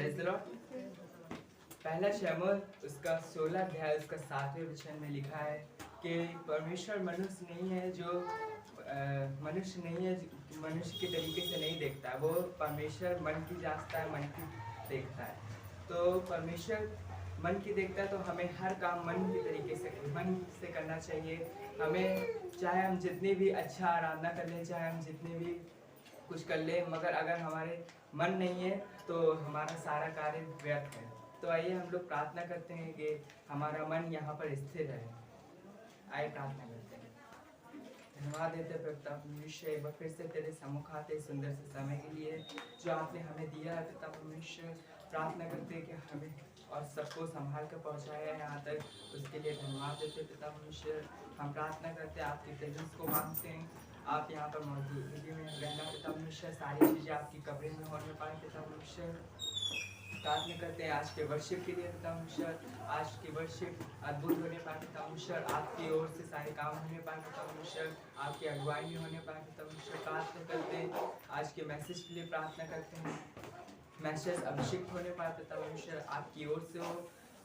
Praise the Lord. पहला शमूएल उसका 16 अध्याय उसका 7वें वचन में लिखा है कि परमेश्वर मनुष्य नहीं है जो मनुष्य के तरीके से नहीं देखता है। वो परमेश्वर मन की जांचता है, मन की देखता है। तो परमेश्वर मन की देखता है, तो हमें हर काम मन से करना चाहिए। हमें चाहे हम जितनी भी अच्छा आराधना कर लें, चाहे हम जितने भी कुछ कर लें, मगर अगर हमारे मन नहीं है तो हमारा सारा कार्य व्यर्थ है। तो आइए हम लोग प्रार्थना करते हैं कि हमारा मन यहाँ पर स्थिर रहे। आइए प्रार्थना करते हैं। धन्यवाद देते पिता परमेश्वर, एक बार फिर से तेरे सम्मुख आते सुंदर से समय के लिए जो आपने हमें दिया है। पिता परमेश्वर, प्रार्थना करते हैं कि हमें और सबको संभाल कर पहुँचाया है यहाँ तक, उसके लिए धन्यवाद देते पिता परमेश्वर। हम प्रार्थना करते हैं, आपकी प्रेजेंस को मांगते हैं, आप यहाँ पर मौजूदगी में रहना पिता परमेश्वर। सारी चीज़ें आपकी कवरेज में होने पाए पिता परमेश्वर। प्रार्थना करते हैं आज के वर्शिप के लिए पिता परमेश्वर, आज की वर्शिप अद्भुत होने पाए पिता परमेश्वर। आपकी ओर से सारे काम होने पाए पिता परमेश्वर, आपकी अगुवाई में होने पाए पिता परमेश्वर। प्रार्थना करते हैं आज के मैसेज के लिए, प्रार्थना करते हैं मैसेज अभिषेक होने पाए पिता परमेश्वर, आपकी ओर से हो।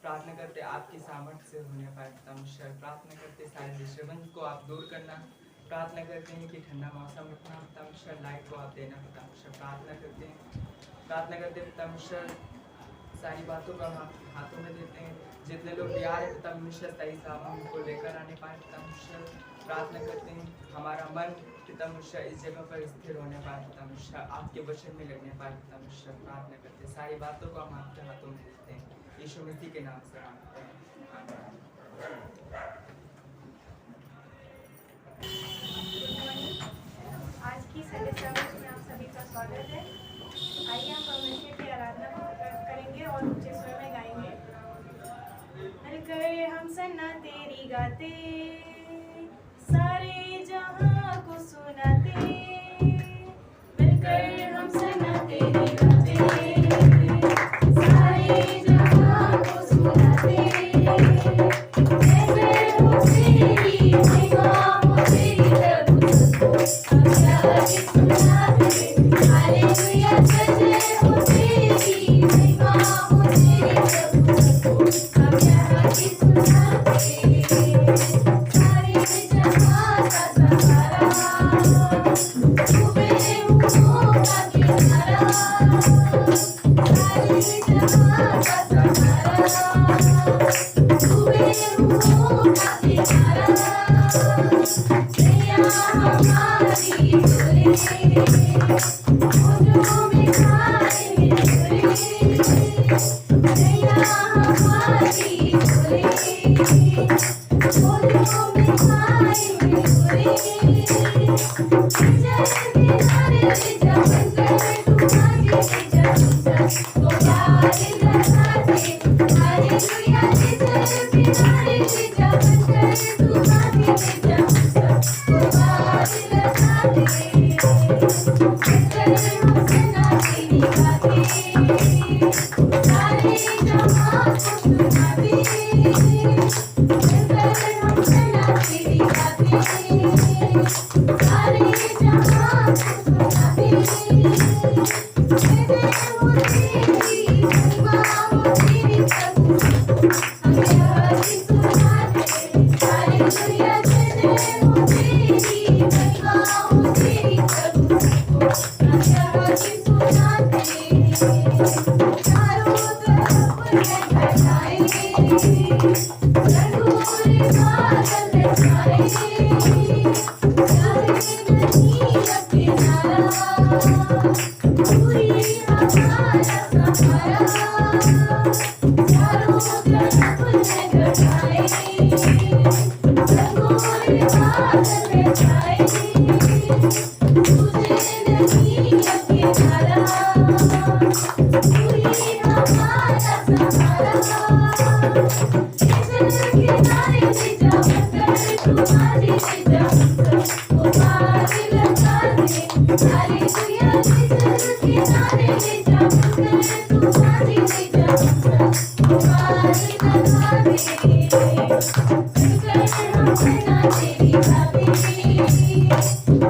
प्रार्थना करते आपकी सामर्थ्य से होने पाए पिता परमेश्वर। प्रार्थना करते सारे डिस्टर्बेंस को आप दूर करना। प्रार्थना करते हैं कि ठंडा मौसम रखना पिता परमेश्वर, लाइट को आप देना पिता परमेश्वर। प्रार्थना करते पिता परमेश्वर, सारी बातों को हम आपके हाथों में देते हैं। जितने लोग तैयार है पिता परमेश्वर, सही सामान को लेकर आने पाए पिता परमेश्वर। प्रार्थना करते हैं हमारा मन पिता परमेश्वर इस जगह पर स्थिर होने पाए पिता परमेश्वर, आपके वचन में लगने पाए पिता परमेश्वर। प्रार्थना करते सारी बातों को हम आपके हाथों में देते हैं, यीशु मसीह के नाम से मांगते हैं, आज की संडे सर्विस में आप सभी का स्वागत है। आइए हम परमेश्वर की आराधना करेंगे और ऊंचे स्वर में गाएंगे। हर करे हम सन्ना तेरी गाते, सारे जहां को सुनाते। मिलकर हम सन्ना तेरी गाते, सारे जहां को सुनाते।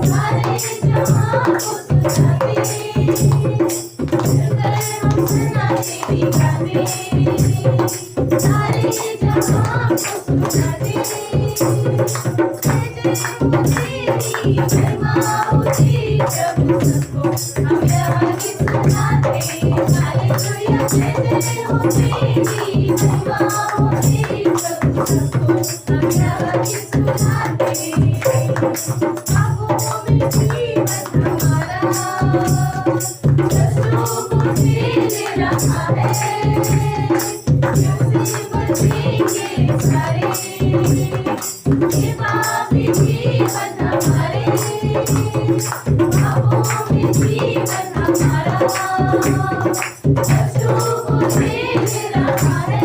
Hare महिमा ऊंची प्रभु सबको हम यहाँ की सुनाते हालेलुया जय जय हो तेरी महिमा ऊंची प्रभु सबको हम यहाँ की सुनाते आंखों में जीवन हमारा कष्टों को झेल रहा है कैसे बचेंगे सारे ये पापी जीवन हमारे पापों में जीवन हमारा कष्टों को झेल रहा है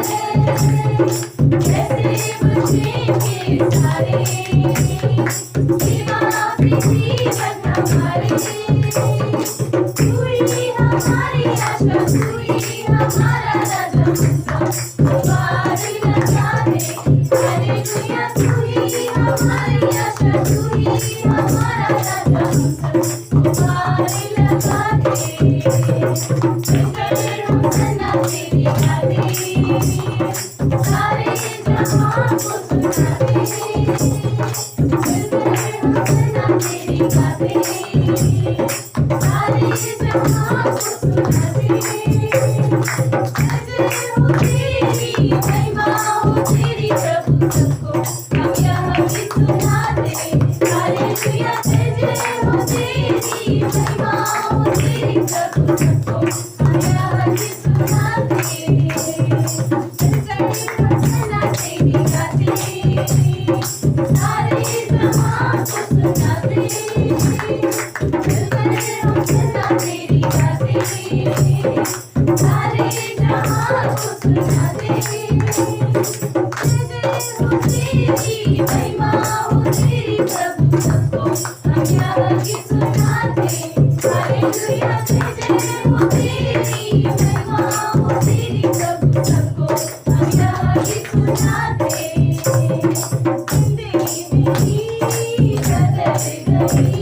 कैसे बचेंगे सारे ये पापी जीवन हमारे तू ही हमारी आशा तू ही हमारा राजा तुम्हारी लगा दे हालेलुया तू ही हमारी आशा तू ही हमारा राजा तुम्हारी लगा दे चल हम सना तेरी गाते सारे जहां को सुनाते चल हम सना तेरी गाते सारे जहां को सुनाते तेरी महिमा हो तेरी प्रभु सबको हम यहाँ की सुनाते हालेलुया जय जय हो तेरी महिमा हो तेरी प्रभु सबको हम यहाँ की सुनाते सना तेरी गाते सारे जहां को सुनाते हम सना तेरी गाते सारे जहां को सुनाते तेरी महिमा हो तेरी प्रभु सबको हम यहाँ की सुनाते हालेलुया जय जय हो तेरी महिमा हो तेरी प्रभु सबको हम यहाँ की सुनाते जिंदगी मेरी बदल गई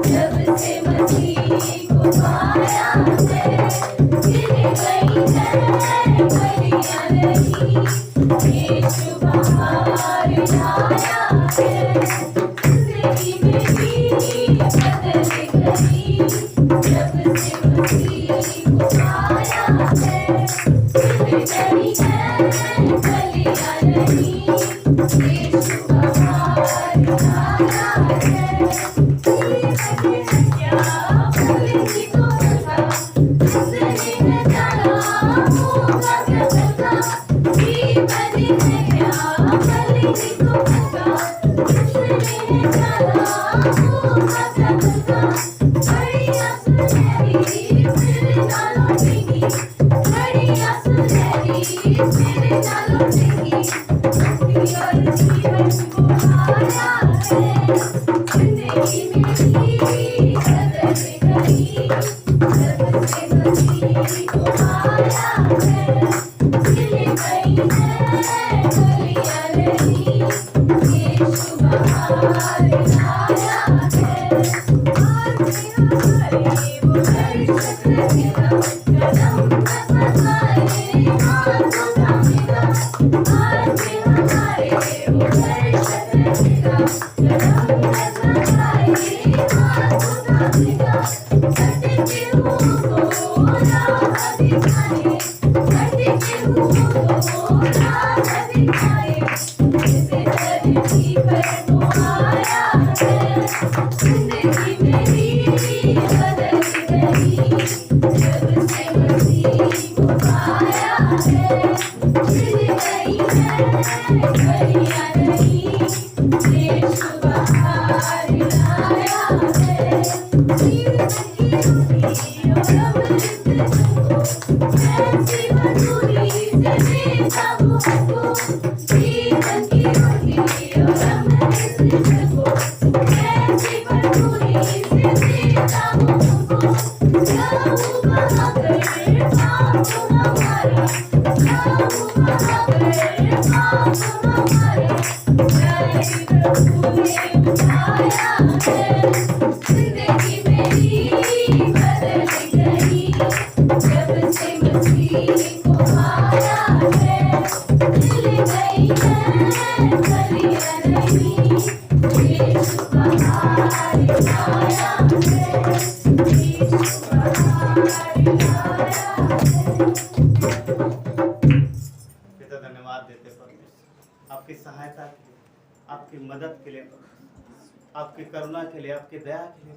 जब से मसीह को पाया है गिर गई है बलियां नहीं यीशु बाहर आया है जिंदगी मेरी बदल गई जब से मसीह को पाया है गिर गई है बलियां नहीं यीशु बाहर आया है क्या भूलती को था उसने न जाना होगा क्या चलता जीवन है क्या भूलती को था उसने न जाना होगा क्या चलता बढ़िया सुनहरी फिर ना लौटेगी बढ़िया सुनहरी फिर ना लौटेगी और जीवन को पाया है जिंदगी मेरी बदल गई जब से मसीह को पाया है गिर गई है बलियां नहीं यीशु बाहर आया है आज हमारे वो दर्शक रहेगा कदम बदलाए हाथों थामेगा आज हमारे वो दर्शक रहेगा कदम बदलाए हाथों थामेगा भटके हुओं को राह दिखाए भटके हुओं को राह दिखाए जैसे धरती पर वो आया है जिंदगी मेरी बदल गई जब से मसीह को पाया है गिर गई है बलियां नहीं यीशु बाहर आया है जीवन की रोटी और अमृत तुमको ऐसी मधुरी से देता हूँ हमको जीवन की रोटी और अमृत तुमको ऐसी मधुरी से देता हूँ हमको जाऊँ कहाँ कर पाऊँ हमारा जाऊँ कहाँ कर पाऊँ हमारा जय प्रभु ने उठाया है जिंदगी मेरी बदल गई जब से मसीह को पाया है मिल गई है बलियां नहीं यीशु बाहर आया है, यीशु बाहर आया है। पिता धन्यवाद देते परमेश्वर आपकी सहायता के लिए, आपकी मदद के लिए, आपकी करुणा के लिए, आपकी दया के लिए।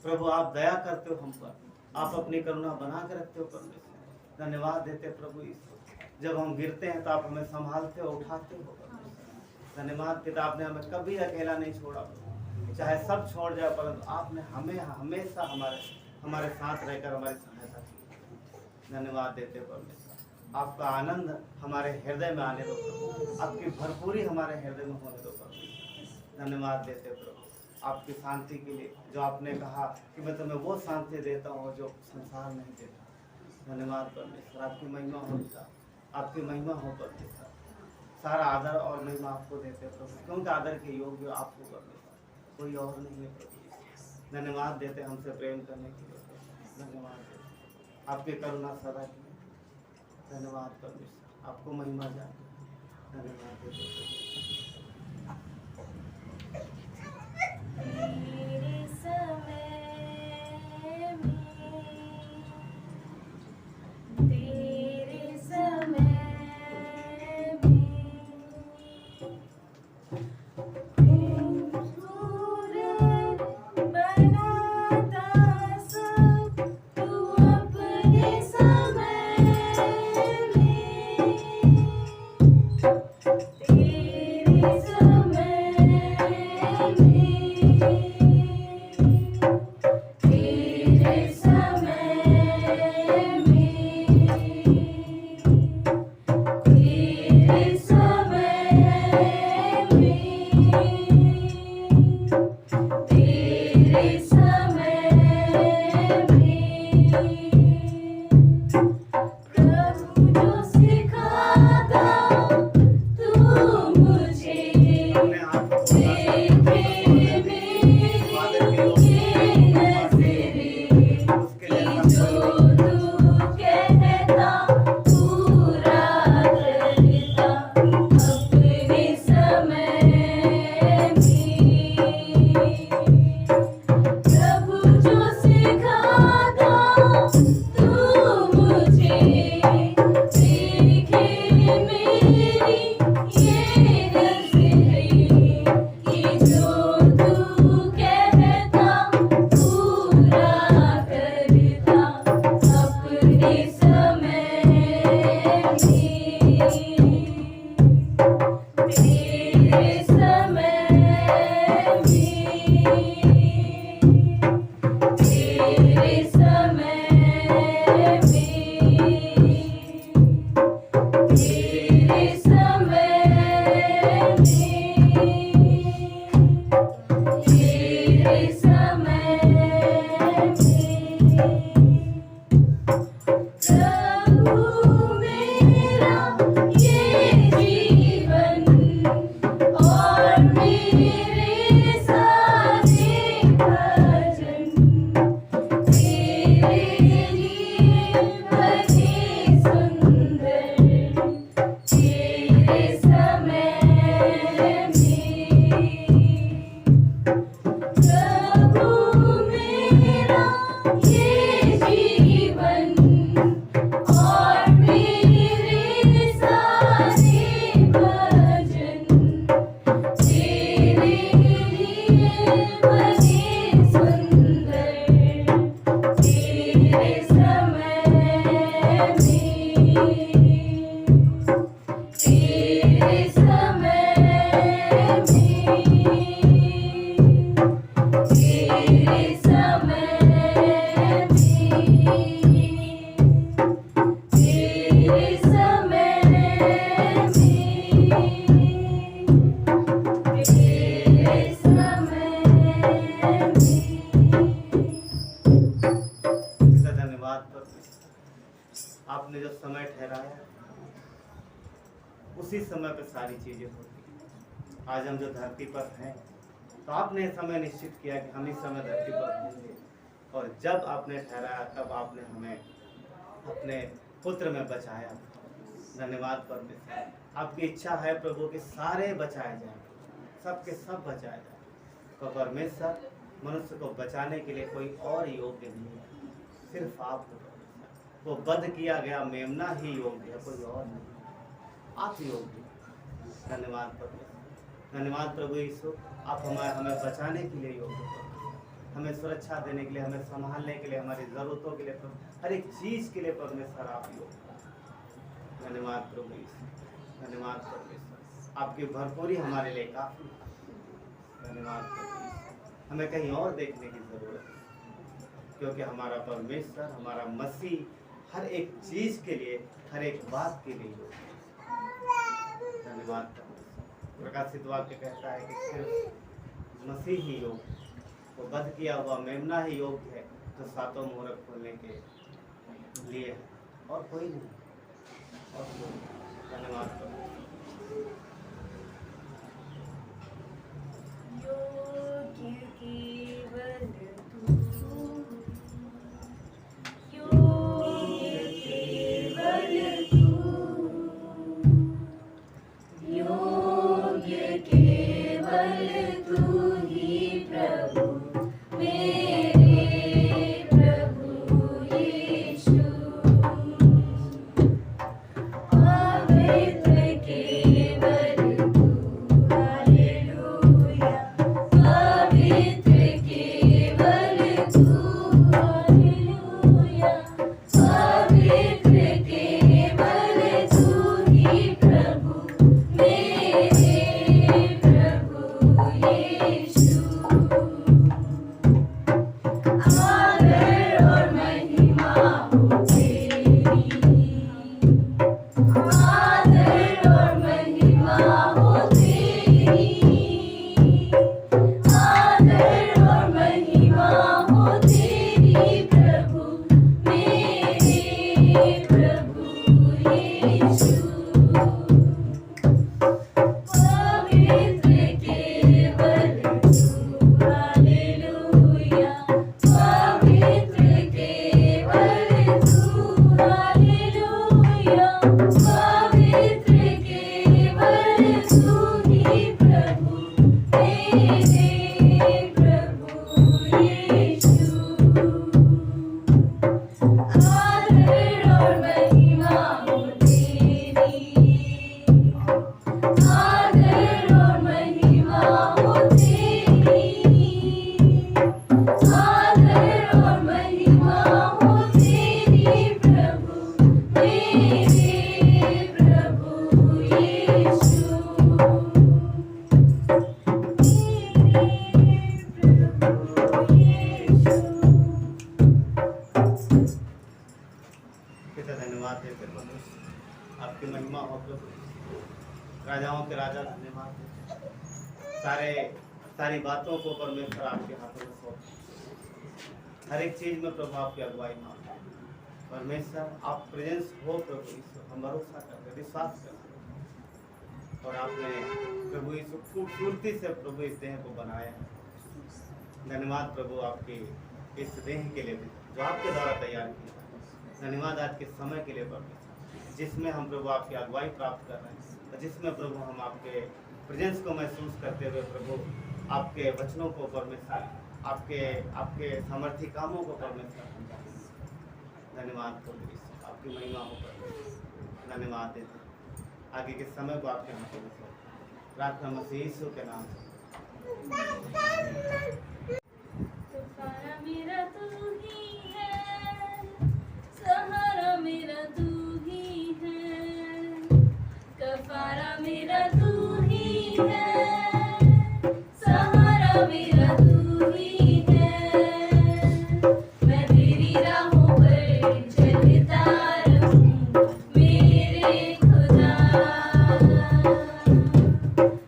प्रभु आप दया करते हो हम पर, आप अपनी करुणा बना के रखते हो परमेश्वर। धन्यवाद देते प्रभु ईश्वर, जब हम गिरते हैं तो आप हमें संभालते हो, उठाते हो। धन्यवाद पिता, आपने हमें कभी अकेला नहीं छोड़ा, चाहे सब छोड़ जाए परंतु आपने हमें हमेशा हमारे साथ रहकर हमारी सहायता की। धन्यवाद देते परमेश्वर, आपका आनंद हमारे हृदय में आने दो प्रभु, आपकी भरपूरी हमारे हृदय में होने दो प्रभु। धन्यवाद देते प्रभु आपकी शांति के लिए, जो आपने कहा कि मैं तुम्हें वो शांति देता हूँ जो संसार नहीं देता। धन्यवाद परमेश्वर, आपकी महिमा हो पिता, आपकी महिमा हो परमेश्वर। सारा आदर और महिमा आपको देते हैं प्रभु, क्योंकि आदर के योग्य आपको परमेश्वर, कोई और नहीं है प्रभु। धन्यवाद देते हमसे प्रेम करने के लिए, धन्यवाद देते आपकी करुणा सदा की। धन्यवाद परमेश्वर, आपको महिमा जाए। धन्यवाद देते तेरे समय में, तेरे समय में सूरज बनाता सब तू अपने समय में, तेरे समय तेरे समय तेरे समय तेरे समय प्रभु जो सिखाता तू मुझे अपने आप को आपने जो समय ठहराया उसी समय पर सारी चीजें होती हैं। आज हम जो धरती पर हैं तो आपने समय निश्चित किया कि हम इस समय धरती पर होंगे, और जब आपने ठहराया तब आपने हमें अपने पुत्र में बचाया। धन्यवाद परमेश्वर, आपकी इच्छा है प्रभु कि सारे बचाए जाएं, सब के सब बचाए जाएं। तो परमेश्वर मनुष्य को बचाने के लिए कोई और योग्य नहीं है, सिर्फ आप हो। वो वध किया गया मेमना ही योग्य है, कोई और नहीं, आप योग्य। धन्यवाद प्रभु, धन्यवाद प्रभु यीशु, आप हमें बचाने के लिए योग्य हो, हमें सुरक्षा देने के लिए, हमें संभालने के लिए, हमारी ज़रूरतों के लिए, हर एक चीज़ के लिए परमेश्वर आप योग्य। धन्यवाद प्रभु यीशु, धन्यवाद प्रभु यीशु, आपकी भरपूरी हमारे लिए काफ़ी। धन्यवाद प्रभु यीशु, हमें कहीं और देखने की ज़रूरत है, क्योंकि हमारा परमेश्वर, हमारा मसीह हर एक चीज़ के लिए, हर एक बात के लिए योग्य। धन्यवाद। प्रकाशित वाक्य कहता है कि सिर्फ मसीह ही योग्य, वो वध किया हुआ मेमना ही योग्य है जो सातों मोहर खोलने के लिए है, और कोई नहीं, और कोई नहीं। धन्यवाद। योग्य केवल तू, योग्य केवल तू, योग्य केवल तू ही प्रभु, मेरे प्रभु यीशु। पवित्र केवल तू, हालेलुया। पवित्र केवल तू, हालेलुया। पवित्र केवल तू ही प्रभु, मेरे प्रभु यीशु। आदर और महिमा हो तेरी, आदर और महिमा हो तेरी, आदर और महिमा हो तेरी प्रभु, मेरे प्रभु यीशु। पवित्र केवल तू, हालेलुया। पवित्र केवल तू, हालेलुया। पवित्र केवल तू ही प्रभु, मेरे प्रभु यीशु। आदर और महिमा हो तेरी, आदर और महिमा हो तेरी, आदर और महिमा हो तेरी प्रभु, मेरे प्रभु यीशु। पिता धन्यवाद देते परमेश्वर, आपकी महिमा हो प्रभु, राजाओं के राजा धन्यवाद देते। सारी बातों को परमेश्वर आपके हाथों में सौंप, हर एक चीज में प्रभु आपकी अगुवाई मांगते हैं। परमेश्वर आप प्रेजेंस हो प्रभु यीशु, हम भरोसा करते, विश्वास करते, और आपने प्रभु यीशु खूबसूरती से प्रभु इस देह को बनाया है। धन्यवाद प्रभु आपके इस देह के लिए भी जो आपके द्वारा तैयार किया। धन्यवाद आज के समय के लिए परमेश्वर, जिसमें हम प्रभु आपकी अगुवाई प्राप्त कर रहे हैं, और जिसमें प्रभु हम आपके प्रेजेंस को महसूस करते हुए प्रभु आपके वचनों को परमेश्वर, आपके सामर्थ्य कामों को परमेश्वर। धन्यवाद प्रभु यीशु, आपकी महिमा हो परमेश्वर। धन्यवाद देते, आगे के समय को आपके हाथों में सौंपते, प्रार्थना मसीह यीशु के नाम से। सहारा मेरा तू ही है, सहारा मेरा तू ही है, कफारा मेरा तू ही है, सहारा मेरा तू ही है। मैं तेरी राहों पर चलता रहूं मेरे खुदा,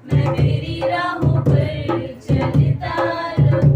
मैं तेरी राहों पर चलता रहूं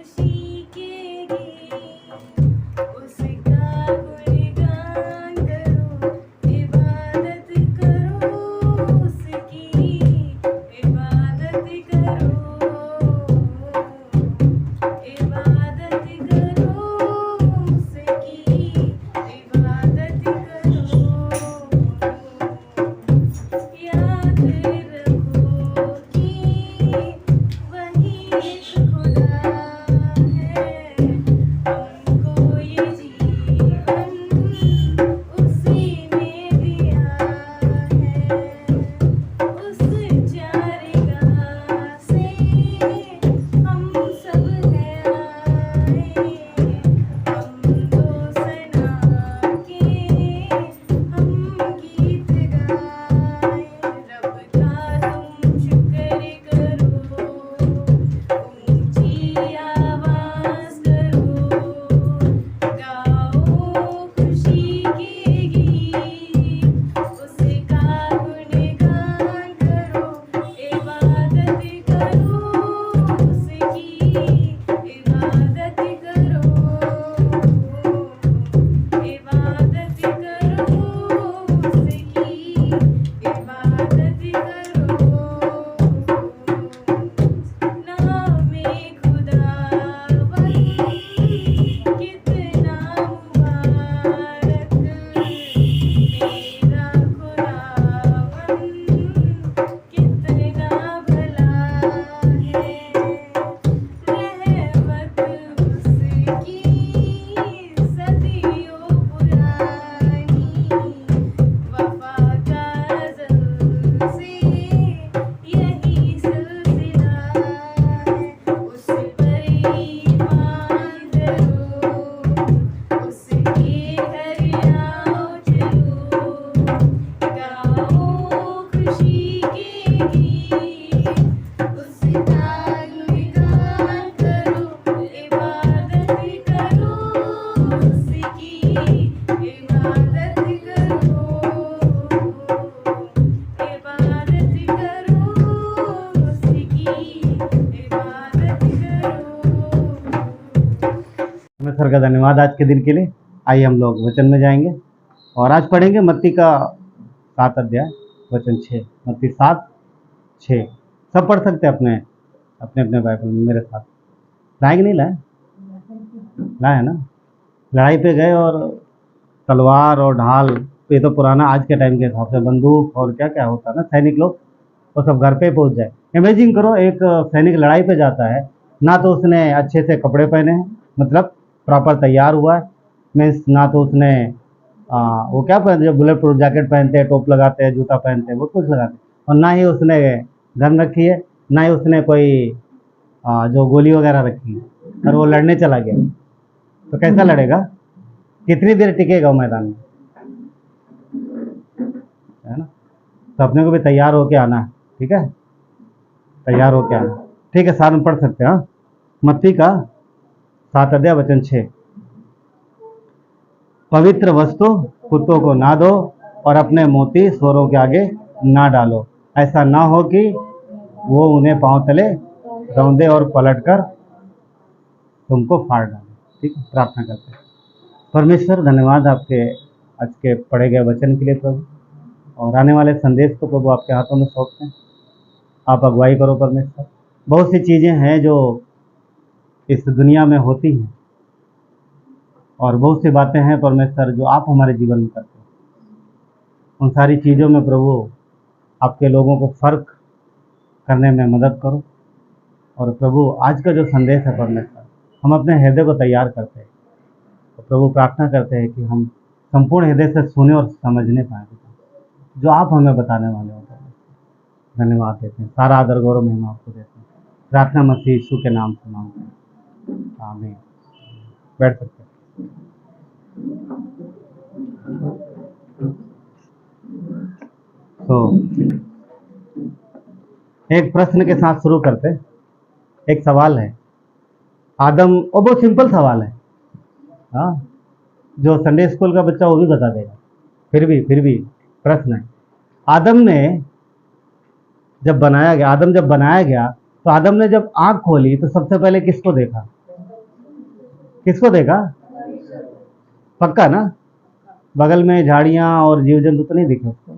खुशी के गीत उसका गुणगान करो इबादत करो उसकी इबादत करो इबादत करो उसकी इबादत करो याद रखो कि वही एक खुदा है हमको ये जीवन उसी ने दिया है उस चारिगाह से हम सब हैं आए हम दो सना के हम गीत गाए रब का तुम शुक्र करो ऊंची आवाज करो गाओ खुशी के गीत उसका गुणगान करो इबादत करो उसकी इबादत करो इबादत करो उसकी इबादत करो नामे खुदा वही कितना मुबारक मेरा खुदावन कितना भला है रहमत उसकी सदियों पुरानी वफा का अज़ल से यही सिलसिला है उस पर ईमान धरो उसके घर आओ चलो गाओ खुशी के गीत उसका गुणगान करो इबादत करो उसकी इबादत करो इबादत करो उसकी इबादत करो। हमें सर का धन्यवाद आज के दिन के लिए। आइए हम लोग वचन में जाएंगे और आज पढ़ेंगे मत्ती का 7 अध्याय वचन 6। मत्ती 7:6 सब पढ़ सकते हैं अपने अपने अपने बाइबल में मेरे साथ। लाए कि नहीं लाए? लाए ना। लड़ाई पे गए और तलवार और ढाल, ये तो पुराना आज के टाइम के हिसाब से बंदूक और क्या क्या होता है ना, सैनिक लोग वो सब घर पे पहुंच जाए। इमेजिन करो एक सैनिक लड़ाई पे जाता है, ना तो उसने अच्छे से कपड़े पहने हैं, मतलब प्रॉपर तैयार हुआ है, मीन्स ना तो उसने वो क्या पहनते, जो बुलेट प्रूफ जैकेट पहनते हैं, टोप लगाते हैं, जूता पहनते हैं, वो कुछ लगाते हैं, और ना ही उसने गन रखी है, ना ही उसने कोई जो गोली वगैरह रखी है, और वो लड़ने चला गया। तो कैसा लड़ेगा? कितनी देर टिकेगा वो मैदान में, है ना? तो अपने को भी तैयार होके आना है, ठीक है? तैयार होके आना, ठीक है? साथ में पढ़ सकते हैं। हाँ, मत्ती का 7 अध्याय वचन 6। पवित्र वस्तु कुत्तों को ना दो और अपने मोती स्वरों के आगे ना डालो, ऐसा ना हो कि वो उन्हें पांव तले रौंदे और पलटकर तुमको फाड़ डाले। ठीक है, प्रार्थना करते हैं। परमेश्वर धन्यवाद आपके आज के पढ़े गए वचन के लिए प्रभु, और आने वाले संदेश को प्रभु आपके हाथों में सौंपते हैं। आप अगुवाई करो परमेश्वर। बहुत सी चीज़ें हैं जो इस दुनिया में होती हैं, और बहुत सी बातें हैं परमेश्वर जो आप हमारे जीवन में करते हैं। उन सारी चीज़ों में प्रभु आपके लोगों को फ़र्क करने में मदद करो। और प्रभु आज का जो संदेश है परमेश्वर, हम अपने हृदय को तैयार करते हैं, तो प्रभु प्रार्थना करते हैं कि हम संपूर्ण हृदय से सुने और समझने पाएँ जो आप हमें बताने वाले हो। धन्यवाद देते हैं, सारा आदर गौरव महिमा आपको देते हैं। प्रार्थना मसीह यीशु के नाम से मांगते हैं, आमीन। बैठ सकते हैं। तो एक प्रश्न के साथ शुरू करते हैं। एक सवाल है, आदम, और बहुत सिंपल सवाल है, हाँ, जो संडे स्कूल का बच्चा वो भी बता देगा, फिर भी प्रश्न है। आदम जब बनाया गया, तो आदम ने जब आंख खोली तो सबसे पहले किसको देखा? किसको देखा? पक्का ना? बगल में झाड़ियां और जीव जंतु तो नहीं दिखे उसको?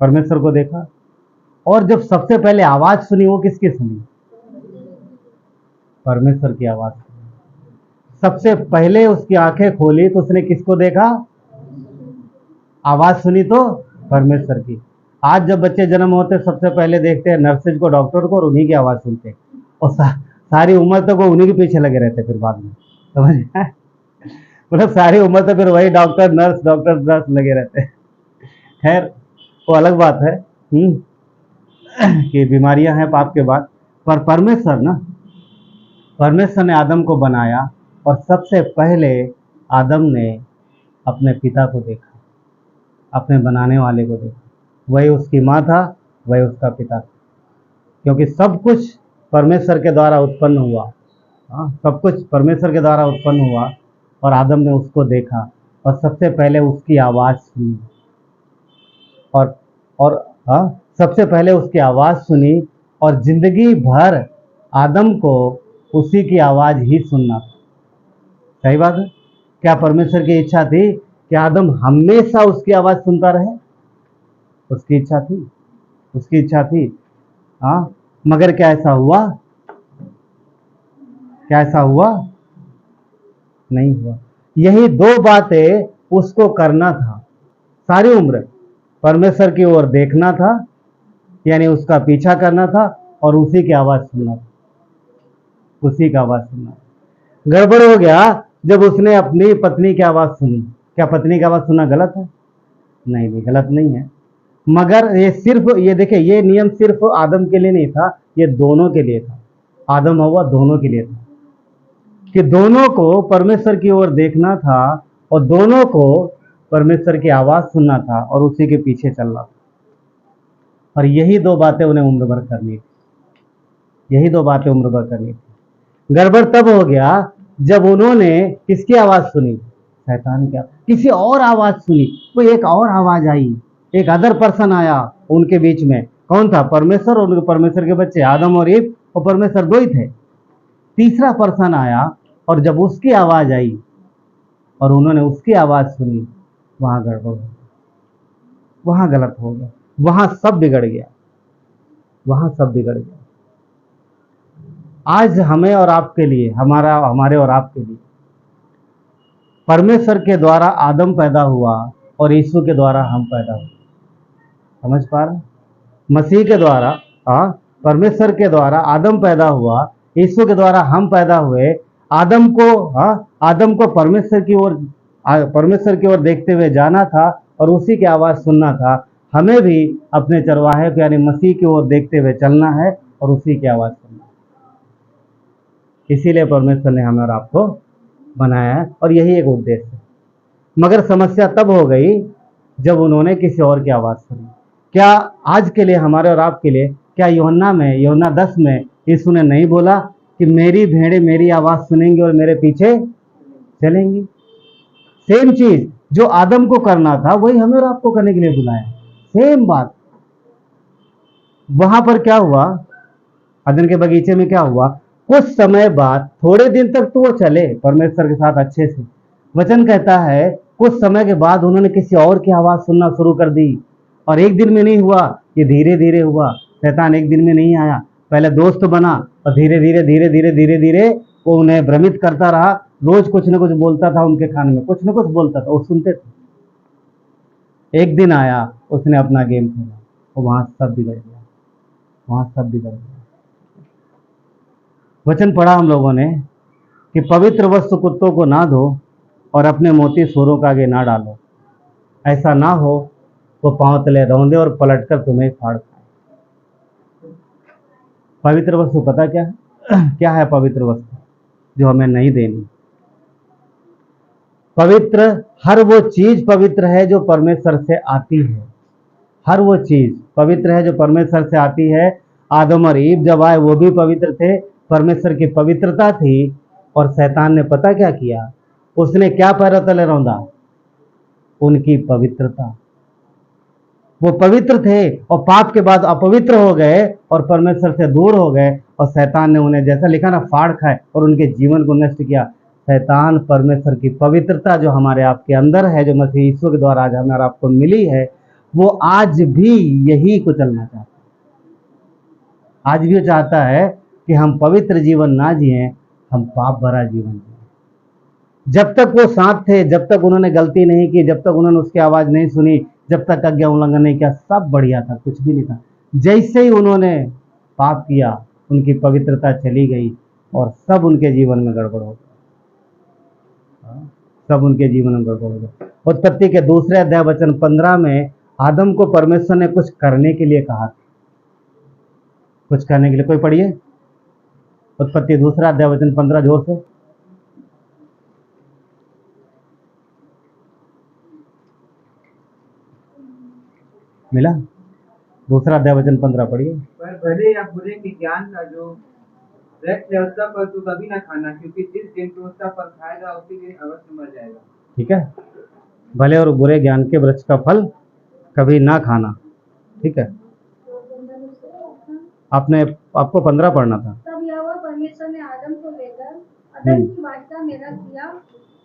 परमेश्वर को देखा। और जब सबसे पहले आवाज सुनी वो किसकी सुनी? परमेश्वर की आवाज सुनी। सबसे पहले उसकी आंखें खोली तो उसने किसको देखा? आवाज सुनी तो परमेश्वर की। आज जब बच्चे जन्म होते सबसे पहले देखते हैं नर्सेज को, डॉक्टर को, और उन्हीं की आवाज सुनते हैं। और सारी उम्र तक वो उन्हीं के पीछे लगे रहते फिर बाद में, समझ में? मतलब सारी उम्र तक फिर वही डॉक्टर नर्स लगे रहते हैं। खैर वो अलग बात है कि बीमारियां हैं पाप के बाद। पर परमेश्वर ने आदम को बनाया और सबसे पहले आदम ने अपने पिता को देखा, अपने बनाने वाले को देखा। वही उसकी माँ था, वही उसका पिता था, क्योंकि सब कुछ परमेश्वर के द्वारा उत्पन्न हुआ। हाँ, सब कुछ परमेश्वर के द्वारा उत्पन्न हुआ और आदम ने उसको देखा और सबसे पहले उसकी आवाज़ सुनी। और हाँ, सबसे पहले उसकी आवाज़ सुनी और जिंदगी भर आदम को उसी की आवाज़ ही सुनना था। सही बात है। क्या परमेश्वर की इच्छा थी कि आदम हमेशा उसकी आवाज़ सुनता रहे? उसकी इच्छा थी, उसकी इच्छा थी। हाँ, मगर क्या ऐसा हुआ? क्या ऐसा हुआ? नहीं हुआ। यही दो बातें उसको करना था सारी उम्र। परमेश्वर की ओर देखना था, यानी उसका पीछा करना था, और उसी की आवाज सुनना था, उसी की आवाज सुनना। गड़बड़ हो गया जब उसने अपनी पत्नी की आवाज सुनी। क्या पत्नी की आवाज सुनना गलत है? नहीं, गलत नहीं है। मगर ये देखिए, ये नियम सिर्फ आदम के लिए नहीं था, ये दोनों के लिए था। आदम हव्वा दोनों के लिए था कि दोनों को परमेश्वर की ओर देखना था और दोनों को परमेश्वर की आवाज सुनना था और उसी के पीछे चलना था। और यही दो बातें उन्हें उम्र भर करनी थी, यही दो बातें उम्र भर करनी थी। गड़बड़ तब हो गया जब उन्होंने किसकी आवाज सुनी? शैतान की। किसी और आवाज सुनी। वो एक और आवाज आई, एक अदर पर्सन आया उनके बीच में। कौन था? परमेश्वर और परमेश्वर के बच्चे आदम और ईव, और परमेश्वर दो ही थे। तीसरा पर्सन आया और जब उसकी आवाज आई और उन्होंने उसकी आवाज सुनी, वहां गड़बड़ हो गया, वहां गलत हो गया, वहां सब बिगड़ गया, वहां सब बिगड़ गया। आज हमें और आपके लिए, हमारे और आपके लिए परमेश्वर के द्वारा आदम पैदा हुआ और यीशु के द्वारा हम पैदा हुए। समझ पा रहे? मसीह के द्वारा, परमेश्वर के द्वारा आदम पैदा हुआ, यीशु के द्वारा हम पैदा हुए। आदम को परमेश्वर की ओर देखते हुए जाना था और उसी की आवाज सुनना था। हमें भी अपने चरवाहे को यानी मसीह की ओर देखते हुए चलना है और उसी की आवाज सुनना है। इसीलिए परमेश्वर ने हमें और आपको बनाया है और यही एक उद्देश्य है। मगर समस्या तब हो गई जब उन्होंने किसी और की आवाज सुनी। क्या आज के लिए, हमारे और आपके लिए, क्या यूहन्ना 10 में यीशु ने नहीं बोला कि मेरी भेड़ें मेरी आवाज सुनेंगी और मेरे पीछे चलेंगी? सेम चीज जो आदम को करना था वही हमें और आपको करने के लिए बुलाया। सेम बात। वहां पर क्या हुआ? अदन के बगीचे में क्या हुआ? कुछ समय बाद, थोड़े दिन तक तो वो चले परमेश्वर के साथ अच्छे से। वचन कहता है कुछ समय के बाद उन्होंने किसी और की आवाज सुनना शुरू कर दी। और एक दिन में नहीं हुआ, ये धीरे धीरे हुआ। शैतान एक दिन में नहीं आया, पहले दोस्त बना और धीरे धीरे वो उन्हें भ्रमित करता रहा। रोज कुछ न कुछ बोलता था उनके कान में, कुछ न कुछ बोलता था, वो सुनते थे। एक दिन आया, उसने अपना गेम खेला और वहां सब बिगड़ गया, वहां सब बिगड़ गया। वचन पढ़ा हम लोगों ने कि पवित्र वस्त्र कुत्तों को ना दो और अपने मोती सूरों के आगे ना डालो, ऐसा ना हो वो पांव तले रौंदे और पलटकर तुम्हें फाड़ खाए। पवित्र वस्तु पता क्या है? क्या है पवित्र वस्तु जो हमें नहीं देनी? पवित्र, हर वो चीज पवित्र है जो परमेश्वर से आती है। हर वो चीज पवित्र है जो परमेश्वर से आती है। आदम और ईव जब आए वो भी पवित्र थे, परमेश्वर की पवित्रता थी। और शैतान ने पता क्या किया? उसने क्या पैरों तले रौंदा? उनकी पवित्रता। वो पवित्र थे और पाप के बाद अपवित्र हो गए और परमेश्वर से दूर हो गए, और शैतान ने उन्हें, जैसा लिखा ना, फाड़ खाए और उनके जीवन को नष्ट किया। शैतान परमेश्वर की पवित्रता जो हमारे आपके अंदर है, जो मसीह यीशु के द्वारा आज हमें और आपको मिली है, वो आज भी यही कुचलना चाहता है। आज भी वो चाहता है कि हम पवित्र जीवन ना जिए, हम पाप भरा जीवन जिए। जब तक वो साथ थे, जब तक उन्होंने गलती नहीं की, जब तक उन्होंने उसकी आवाज़ नहीं सुनी, जब तक आज्ञा उल्लंघन नहीं किया, सब बढ़िया था, कुछ भी नहीं था। जैसे ही उन्होंने पाप किया, उनकी पवित्रता चली गई और सब उनके जीवन में गड़बड़ हो गया। सब उनके जीवन में गड़बड़ हो गया। उत्पत्ति के 2 अध्याय वचन 15 में आदम को परमेश्वर ने कुछ करने के लिए कहा। कुछ करने के लिए, कोई पढ़िए उत्पत्ति 2 अध्याय वचन 15 जोर से। मिला? 2 अध्याय वचन 15 पढ़िए। पर भले या बुरे के ज्ञान का जो वृक्ष है उसका फल तू कभी ना खाना, क्योंकि जिस दिन तू उसका फल खाएगा उसी दिन अवश्य मर जाएगा। ठीक है, भले और बुरे ज्ञान के वृक्ष का फल कभी ना खाना। ठीक है, आपको 15 पढ़ना था। तब यहोवा परमेश्वर ने आदम को लेकर अदन की वाटिका में रख दिया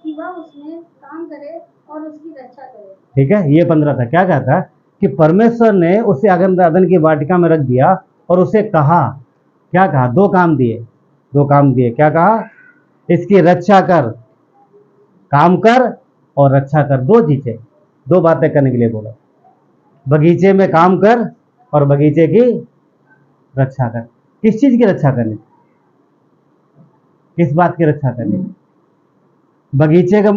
कि वह उसमें काम करे और उसकी रक्षा करे। ठीक है, ये 15 था। क्या कहता है कि परमेश्वर ने उसे अदन की वाटिका में रख दिया और उसे कहा, क्या कहा? 2 काम दिए। क्या कहा? इसकी रक्षा कर, काम कर और रक्षा कर। 2 चीजें, 2 बातें करने के लिए बोला। बगीचे में काम कर और बगीचे की रक्षा कर। किस चीज की रक्षा करनी? किस बात की रक्षा करनी? बगीचे का,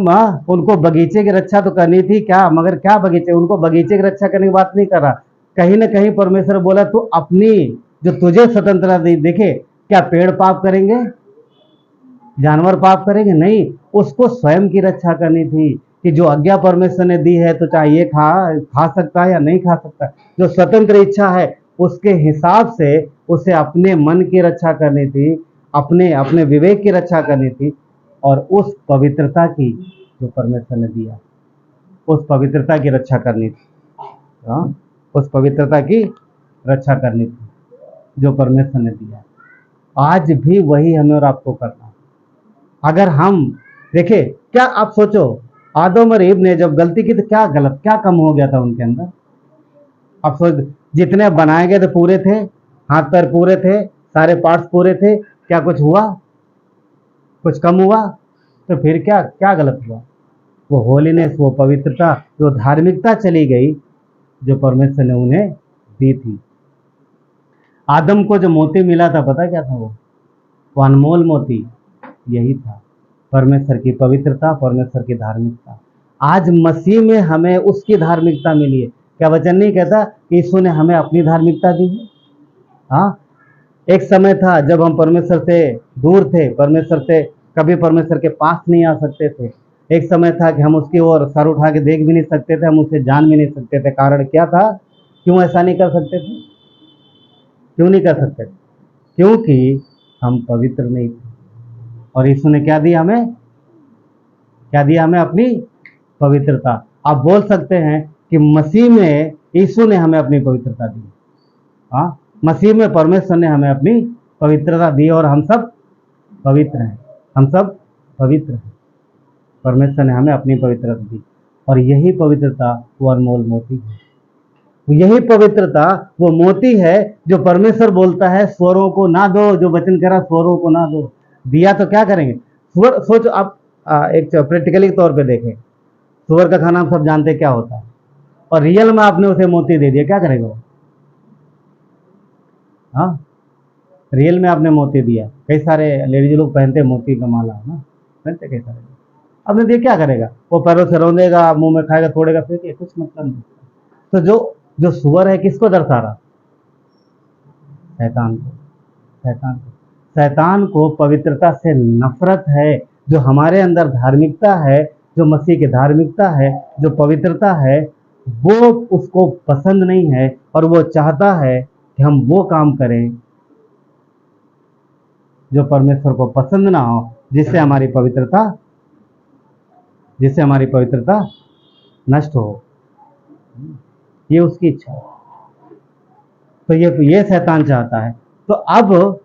उनको बगीचे की रक्षा तो करनी थी क्या, मगर क्या बगीचे, उनको बगीचे की रक्षा करने की बात नहीं कर रहा। कहीं ना कहीं परमेश्वर बोला तू अपनी जो तुझे स्वतंत्रता दी, देखे क्या पेड़ पाप करेंगे, जानवर पाप करेंगे? नहीं, उसको स्वयं की रक्षा करनी थी कि जो आज्ञा परमेश्वर ने दी है तो चाहे ये खा सकता है या नहीं खा सकता। जो स्वतंत्र इच्छा है उसके हिसाब से उसे अपने मन की रक्षा करनी थी, अपने विवेक की रक्षा करनी थी, और उस पवित्रता की जो परमेश्वर ने दिया, उस पवित्रता की रक्षा करनी थी। उस पवित्रता की रक्षा करनी थी जो परमेश्वर ने दिया। आज भी वही हमें और आपको करना है। अगर हम देखे, क्या आप सोचो, आदम और ईव ने जब गलती की तो क्या कम हो गया था उनके अंदर? आप सोच, जितने बनाए गए थे पूरे थे, हाथ पैर पूरे थे, सारे पार्ट्स पूरे थे, क्या कुछ हुआ? कुछ कम हुआ? तो फिर क्या गलत हुआ? वो होलीनेस, वो पवित्रता, जो धार्मिकता चली गई जो परमेश्वर ने उन्हें दी थी। आदम को जो मोती मिला था, पता क्या था? वो अनमोल मोती यही था, परमेश्वर की पवित्रता, परमेश्वर की धार्मिकता। आज मसीह में हमें उसकी धार्मिकता मिली है। क्या वचन नहीं कहता कि यीशु ने हमें अपनी धार्मिकता दी है? हाँ, एक समय था जब हम परमेश्वर से दूर थे, कभी परमेश्वर के पास नहीं आ सकते थे। एक समय था कि हम उसकी ओर सर उठा के देख भी नहीं सकते थे, हम उसे जान भी नहीं सकते थे। कारण क्या था? क्यों ऐसा नहीं कर सकते थे? क्यों नहीं कर सकते थे? क्योंकि हम पवित्र नहीं थे। और यीशु ने क्या दिया हमें? अपनी पवित्रता। आप बोल सकते हैं कि मसीह में यीशु ने हमें अपनी पवित्रता दी। हाँ, मसीह में परमेश्वर ने हमें अपनी पवित्रता दी और हम सब पवित्र हैं। परमेश्वर ने हमें अपनी पवित्रता दी, और यही पवित्रता वो अनमोल मोती है। यही पवित्रता वो मोती है जो परमेश्वर बोलता है स्वरों को ना दो, जो वचन कह रहा स्वरों को ना दो। दिया तो क्या करेंगे? सुअर, सोचो आप, एक प्रैक्टिकली तौर पे देखें, सुअर का खाना हम सब जानते हैं क्या होता है, और रियल में आपने उसे मोती दे दिया, क्या करेगा वो? हाँ, रियल में आपने मोती दिया। कई सारे लेडीज लोग पहनते हैं मोती का माला, ना पहनते कई सारे। आपने दिया, क्या करेगा? वो पैरों से रौंदेगा, मुंह में खाएगा, तोड़ेगा, फिर कुछ मतलब नहीं। तो जो सुअर है किसको दर्शा रहा? शैतान को पवित्रता से नफरत है। जो हमारे अंदर धार्मिकता है, जो मसीह की धार्मिकता है, जो पवित्रता है, वो उसको पसंद नहीं है, और वो चाहता है कि हम वो काम करें जो परमेश्वर को पसंद ना हो, जिससे हमारी पवित्रता नष्ट हो। ये उसकी इच्छा है। तो ये शैतान चाहता है। तो अब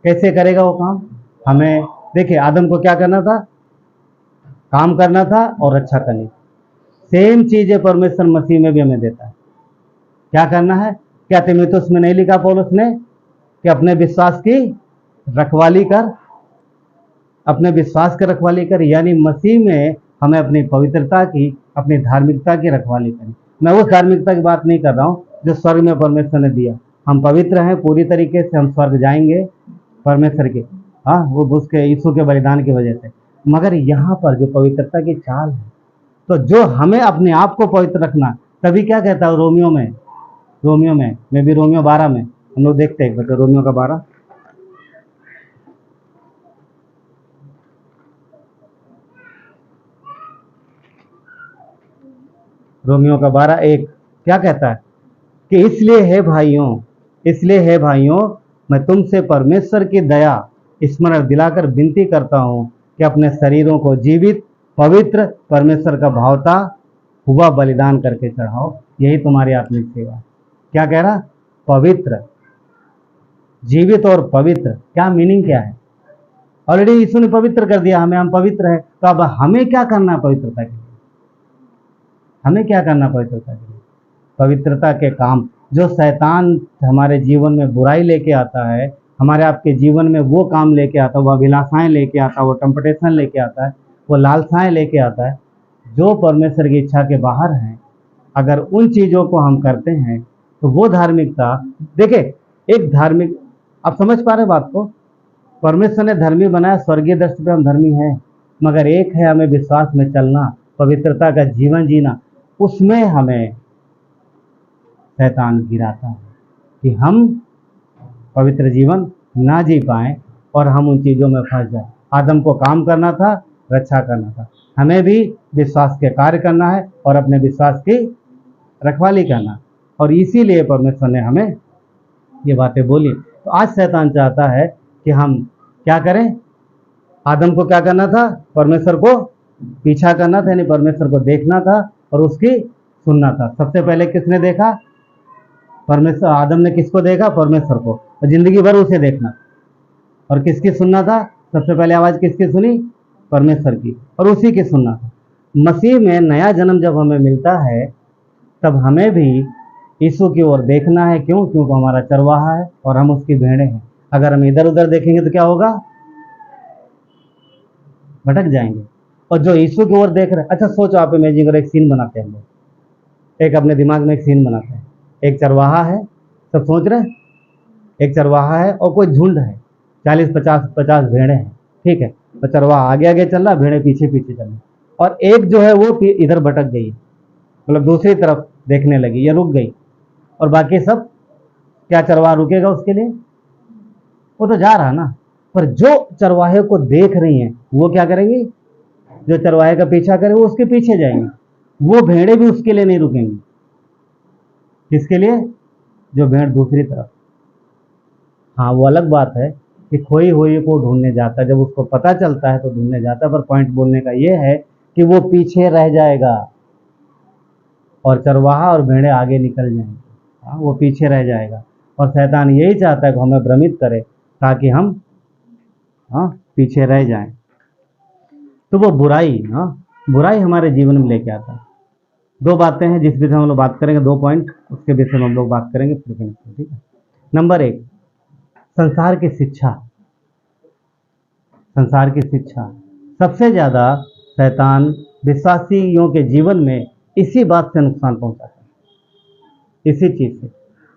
कैसे करेगा वो काम? हमें देखिए, आदम को क्या करना था? काम करना था और रक्षा करनी थी। सेम चीज है परमेश्वर मसीह में भी हमें देता है। क्या करना है? क्या तीमुथियुस में नहीं लिखा पौलुस ने कि अपने विश्वास की रखवाली कर, अपने विश्वास की रखवाली कर, यानी मसीह में हमें अपनी पवित्रता की, अपनी धार्मिकता की रखवाली करनी। मैं उस धार्मिकता की बात नहीं कर रहा हूँ जो स्वर्ग में परमेश्वर ने दिया। हम पवित्र हैं पूरी तरीके से, हम स्वर्ग जाएंगे परमेश्वर के, हाँ, वो उसके यीशु के बलिदान की वजह से। मगर यहाँ पर जो पवित्रता की चाल है, तो जो हमें अपने आप को पवित्र रखना, तभी क्या कहता है रोमियो में भी रोमियो 12 में हम लोग देखते हैं, बच्चे रोमियो का 12, रोमियो का 12:1 क्या कहता है कि इसलिए है भाइयों, मैं तुमसे परमेश्वर की दया स्मरण दिलाकर विनती करता हूँ कि अपने शरीरों को जीवित, पवित्र, परमेश्वर का भावता हुआ बलिदान करके चढ़ाओ, यही तुम्हारी आत्मिक सेवा है। क्या कह रहा? पवित्र, जीवित और पवित्र। क्या मीनिंग क्या है? ऑलरेडी यीशु ने पवित्र कर दिया हमें, हम पवित्र है। तो अब हमें क्या करना है पवित्रता के लिए? हमें क्या करना पवित्रता के लिए? पवित्रता के काम जो शैतान हमारे जीवन में बुराई लेके आता है, हमारे आपके जीवन में वो काम लेके आता है, वो अभिलाषाएं लेके आता है, वो टेम्पटेशन लेके आता है, वो लालसाएं लेके आता है, जो परमेश्वर की इच्छा के बाहर हैं। अगर उन चीज़ों को हम करते हैं तो वो धार्मिकता, देखिए एक धार्मिक, आप समझ पा रहे बात को? परमेश्वर ने धर्मी बनाया, स्वर्गीय दृष्टि पे हम धर्मी हैं, मगर एक है हमें विश्वास में चलना, पवित्रता का जीवन जीना। उसमें हमें शैतान गिराता है कि हम पवित्र जीवन ना जी पाएं और हम उन चीज़ों में फंस जाए। आदम को काम करना था, रक्षा करना था, हमें भी विश्वास के कार्य करना है और अपने विश्वास की रखवाली करना। और इसीलिए परमेश्वर ने हमें ये बातें बोली। तो आज शैतान चाहता है कि हम क्या करें? आदम को क्या करना था? परमेश्वर को पीछा करना था, यानी परमेश्वर को देखना था और उसकी सुनना था। सबसे पहले किसने देखा? परमेश्वर। आदम ने किसको देखा? परमेश्वर को, और जिंदगी भर उसे देखना। और किसकी सुनना था? सबसे पहले आवाज किसकी सुनी? परमेश्वर की, और उसी की सुनना था। मसीह में नया जन्म जब हमें मिलता है तब हमें भी यीशु की ओर देखना है। क्यों? क्योंकि हमारा चरवाहा है और हम उसकी भेड़ें हैं। अगर हम इधर उधर देखेंगे तो क्या होगा? भटक जाएंगे। और जो यीशु की ओर देख रहे हैं, अच्छा सोचो, आप इमेजिन करो, एक सीन बनाते हैं हम लोग, एक अपने दिमाग में एक सीन बनाते हैं। एक चरवाहा है, सब सोच रहे हैं, एक चरवाहा है और कोई झुंड है, 40-50 भेड़ें हैं, ठीक है। तो चरवाहा आगे आगे चल रहा, भेड़ें पीछे पीछे चल रही, और एक जो है वो इधर भटक गई, मतलब दूसरी तरफ देखने लगी या रुक गई, और बाकी सब, क्या चरवाहा रुकेगा उसके लिए? वो तो जा रहा ना। पर जो चरवाहे को देख रही हैं वो क्या करेंगी? जो चरवाहे का पीछा करे वो उसके पीछे जाएंगे। वो भेड़ें भी उसके लिए नहीं रुकेंगी। किसके लिए? जो भेड़ दूसरी तरफ। हाँ, वो अलग बात है कि खोई हुई को ढूंढने जाता है, जब उसको पता चलता है तो ढूंढने जाता है। पर पॉइंट बोलने का ये है कि वो पीछे रह जाएगा और चरवाहा और भेड़ें आगे निकल जाएंगे। हाँ, वो पीछे रह जाएगा। और शैतान यही चाहता है कि हमें भ्रमित करे ताकि हम पीछे रह जाएं। तो वो बुराई हमारे जीवन में लेके आता है। दो बातें हैं जिस विषय में हम लोग बात करेंगे, 2 पॉइंट उसके विषय में हम लोग बात करेंगे, फिर ठीक है। नंबर 1, संसार की शिक्षा। सबसे ज़्यादा शैतान विश्वासियों के जीवन में इसी बात से नुकसान पहुंचाता है, इसी चीज़ से।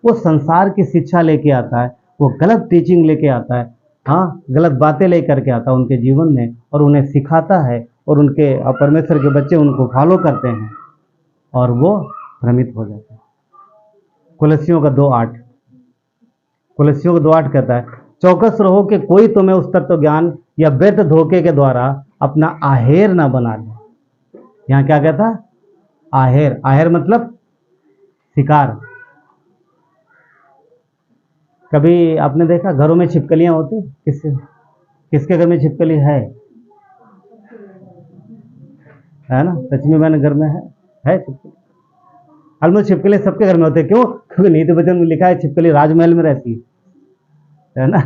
वो संसार की शिक्षा लेके आता है, वो गलत टीचिंग लेके आता है, हाँ, गलत बातें लेकर के आता है उनके जीवन में, और उन्हें सिखाता है, और उनके परमेश्वर के बच्चे उनको फॉलो करते हैं और वो भ्रमित हो जाते हैं। कुलस्सियों का 2:8 कहता है, चौकस रहो कि कोई तुम्हें उस तत्व ज्ञान या व्यर्थ धोखे के द्वारा अपना आहेर ना बना ले। यहाँ क्या कहता है? आहेर मतलब शिकार। कभी आपने देखा घरों में छिपकलियां होती? किसके घर में छिपकली है ना? सच में मैंने घर में है छिपकली। ऑलमोस्ट छिपकली सबके घर में होते हैं। क्यों? क्योंकि नीति वचन में लिखा है छिपकली राजमहल में रहती है ना।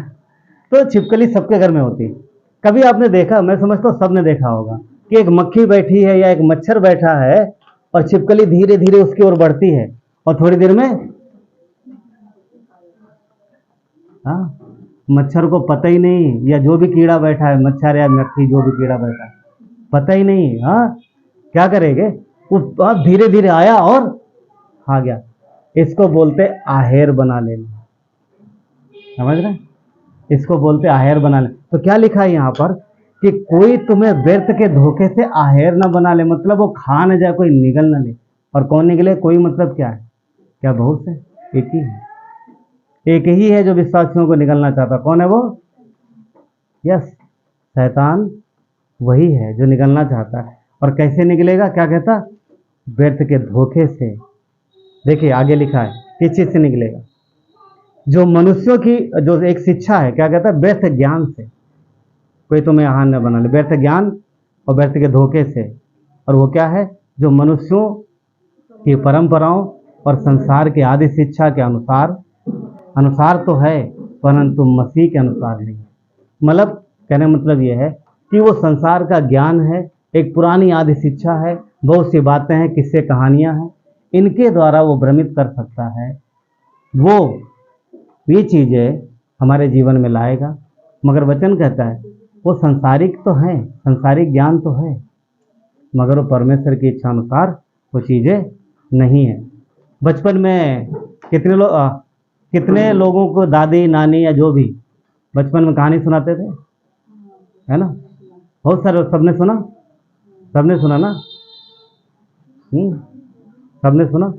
तो छिपकली सबके घर में होती है। कभी आपने देखा, मैं समझता हूँ सबने देखा होगा, कि एक मक्खी बैठी है या एक मच्छर बैठा है और छिपकली धीरे धीरे उसकी ओर बढ़ती है और थोड़ी देर में मच्छर को पता ही नहीं, या जो भी कीड़ा बैठा है, मच्छर या मक्खी, जो भी कीड़ा बैठा है, पता ही नहीं। क्या करेंगे? वो धीरे धीरे आया और आ गया। इसको बोलते आहेर बना लेना। समझ रहे? इसको बोलते आहेर बना ले। तो क्या लिखा है यहाँ पर कि कोई तुम्हें व्यर्थ के धोखे से आहेर ना बना ले, मतलब वो खा न जाए, कोई निगल ना ले। और कौन निकले? कोई मतलब क्या है? क्या बहुत से? एक ही है। एक ही है जो विश्वासियों को निगलना चाहता। कौन है वो? यस, शैतान वही है जो निगलना चाहता है। और कैसे निकलेगा? क्या कहता? व्यर्थ के धोखे से। देखिए आगे लिखा है किस चीज से निकलेगा? जो मनुष्यों की जो एक शिक्षा है, क्या कहता है? व्यर्थ ज्ञान से। कोई तुम्हें आहार न बना ले, व्यर्थ ज्ञान और व्यर्थ के धोखे से। और वो क्या है? जो मनुष्यों की परंपराओं और संसार की आदि शिक्षा के अनुसार तो है, परंतु मसीह के अनुसार नहीं है। मतलब कहने मतलब ये है कि वो संसार का ज्ञान है, एक पुरानी आदि शिक्षा है, बहुत सी बातें हैं, किस्से कहानियां हैं, इनके द्वारा वो भ्रमित कर सकता है। वो ये चीज़ें हमारे जीवन में लाएगा। मगर वचन कहता है वो संसारिक तो है, संसारिक ज्ञान तो है, मगर वो परमेश्वर की इच्छा अनुसार वो चीज़ें नहीं है। बचपन में कितने लोगों को दादी नानी या जो भी बचपन में कहानी सुनाते थे, है ना? बहुत सारे। सबने सुना ना? सबने सुना।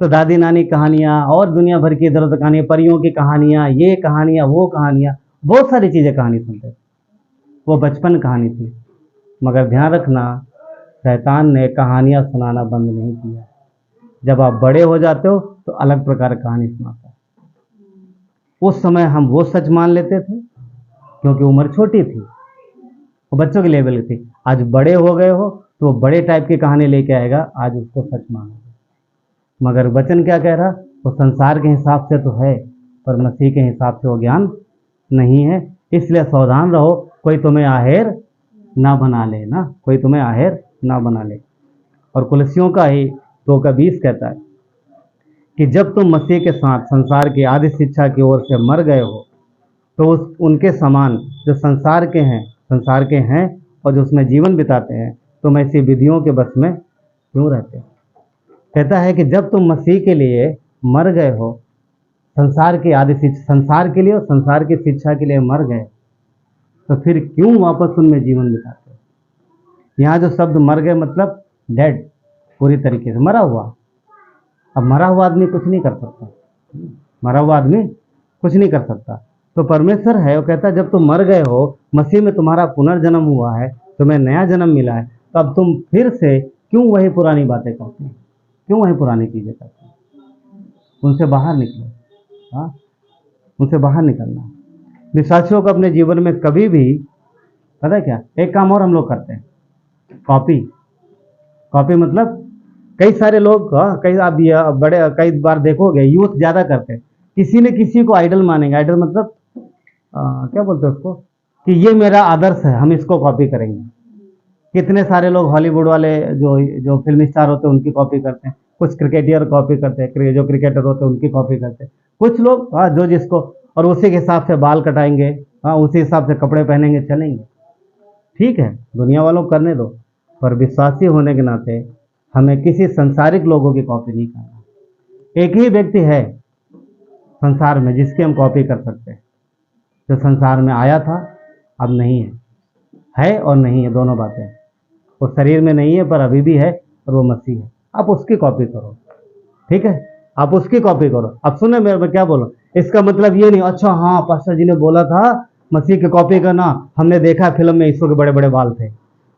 तो दादी नानी कहानियाँ और दुनिया भर की इधर उधर कहानियाँ, परियों की कहानियाँ, ये कहानियाँ वो कहानियाँ, बहुत सारी चीज़ें कहानी सुनते थे। वो बचपन कहानी थी। मगर ध्यान रखना, शैतान ने कहानियाँ सुनाना बंद नहीं किया। जब आप बड़े हो जाते हो तो अलग प्रकार की कहानी सुनाता है। उस समय हम वो सच मान लेते थे क्योंकि उम्र छोटी थी, वो बच्चों के लेवल की थी। आज बड़े हो गए हो तो वो बड़े टाइप की कहानी लेके आएगा, आज उसको सच मानोगे। मगर वचन क्या कह रहा? वो संसार के हिसाब से तो है, पर मसीह के हिसाब से वो ज्ञान नहीं है। इसलिए सावधान रहो, कोई तुम्हें आहेर ना बना ले ना, कोई तुम्हें आहेर ना बना ले। और कुलसियों का ही 2:20 कहता है कि जब तुम मसीह के साथ संसार की आदि शिक्षा की ओर से मर गए हो तो उनके समान जो संसार के हैं और जो उसमें जीवन बिताते हैं, तुम ऐसी विधियों के बस में क्यों रहते हो? कहता है कि जब तुम मसीह के लिए मर गए हो, संसार के लिए और संसार की शिक्षा के लिए मर गए, तो फिर क्यों वापस उनमें जीवन बिताते हो? यहाँ जो शब्द मर गए मतलब डेड, पूरी तरीके से मरा हुआ। अब मरा हुआ आदमी कुछ नहीं कर सकता, मरा हुआ आदमी कुछ नहीं कर सकता। तो परमेश्वर है, वो कहता है जब तुम मर गए हो, मसीह में तुम्हारा पुनर्जन्म हुआ है, तुम्हें नया जन्म मिला है, तो अब तुम फिर से क्यों वही पुरानी बातें करते हैं? क्यों वही पुरानी चीज़ें करते हैं? उनसे बाहर निकलो। उनसे बाहर निकलना। विश्वासियों को अपने जीवन में कभी भी, पता है क्या, एक काम और हम लोग करते हैं, कॉपी मतलब कई सारे लोग, कई बार देखोगे यूथ ज़्यादा करते हैं, किसी न किसी को आइडल मानेंगे। आइडल मतलब क्या बोलते हैं उसको, कि ये मेरा आदर्श है, हम इसको कॉपी करेंगे। कितने सारे लोग हॉलीवुड वाले जो फिल्म स्टार होते हैं उनकी कॉपी करते हैं, कुछ क्रिकेटर कॉपी करते हैं, जो क्रिकेटर होते हैं उनकी कॉपी करते हैं, कुछ लोग जो जिसको, और उसी के हिसाब से बाल कटाएंगे, उसी हिसाब से कपड़े पहनेंगे, चलेंगे। ठीक है, दुनिया वालों को करने दो, पर विश्वासी होने के नाते हमें किसी संसारिक लोगों की कॉपी नहीं करना। एक ही व्यक्ति है संसार में जिसकी हम कॉपी कर सकते हैं, जो संसार में आया था अब नहीं है और नहीं है, दोनों बातें। वो शरीर में नहीं है पर अभी भी है, और वो मसीह है। आप उसकी कॉपी करो, ठीक है, आप उसकी कॉपी करो। अब सुने मेरे में क्या बोलो, इसका मतलब ये नहीं अच्छा हाँ पास्टर जी ने बोला था मसीह की कॉपी करना, हमने देखा फिल्म में यीशु के बड़े बड़े बाल थे,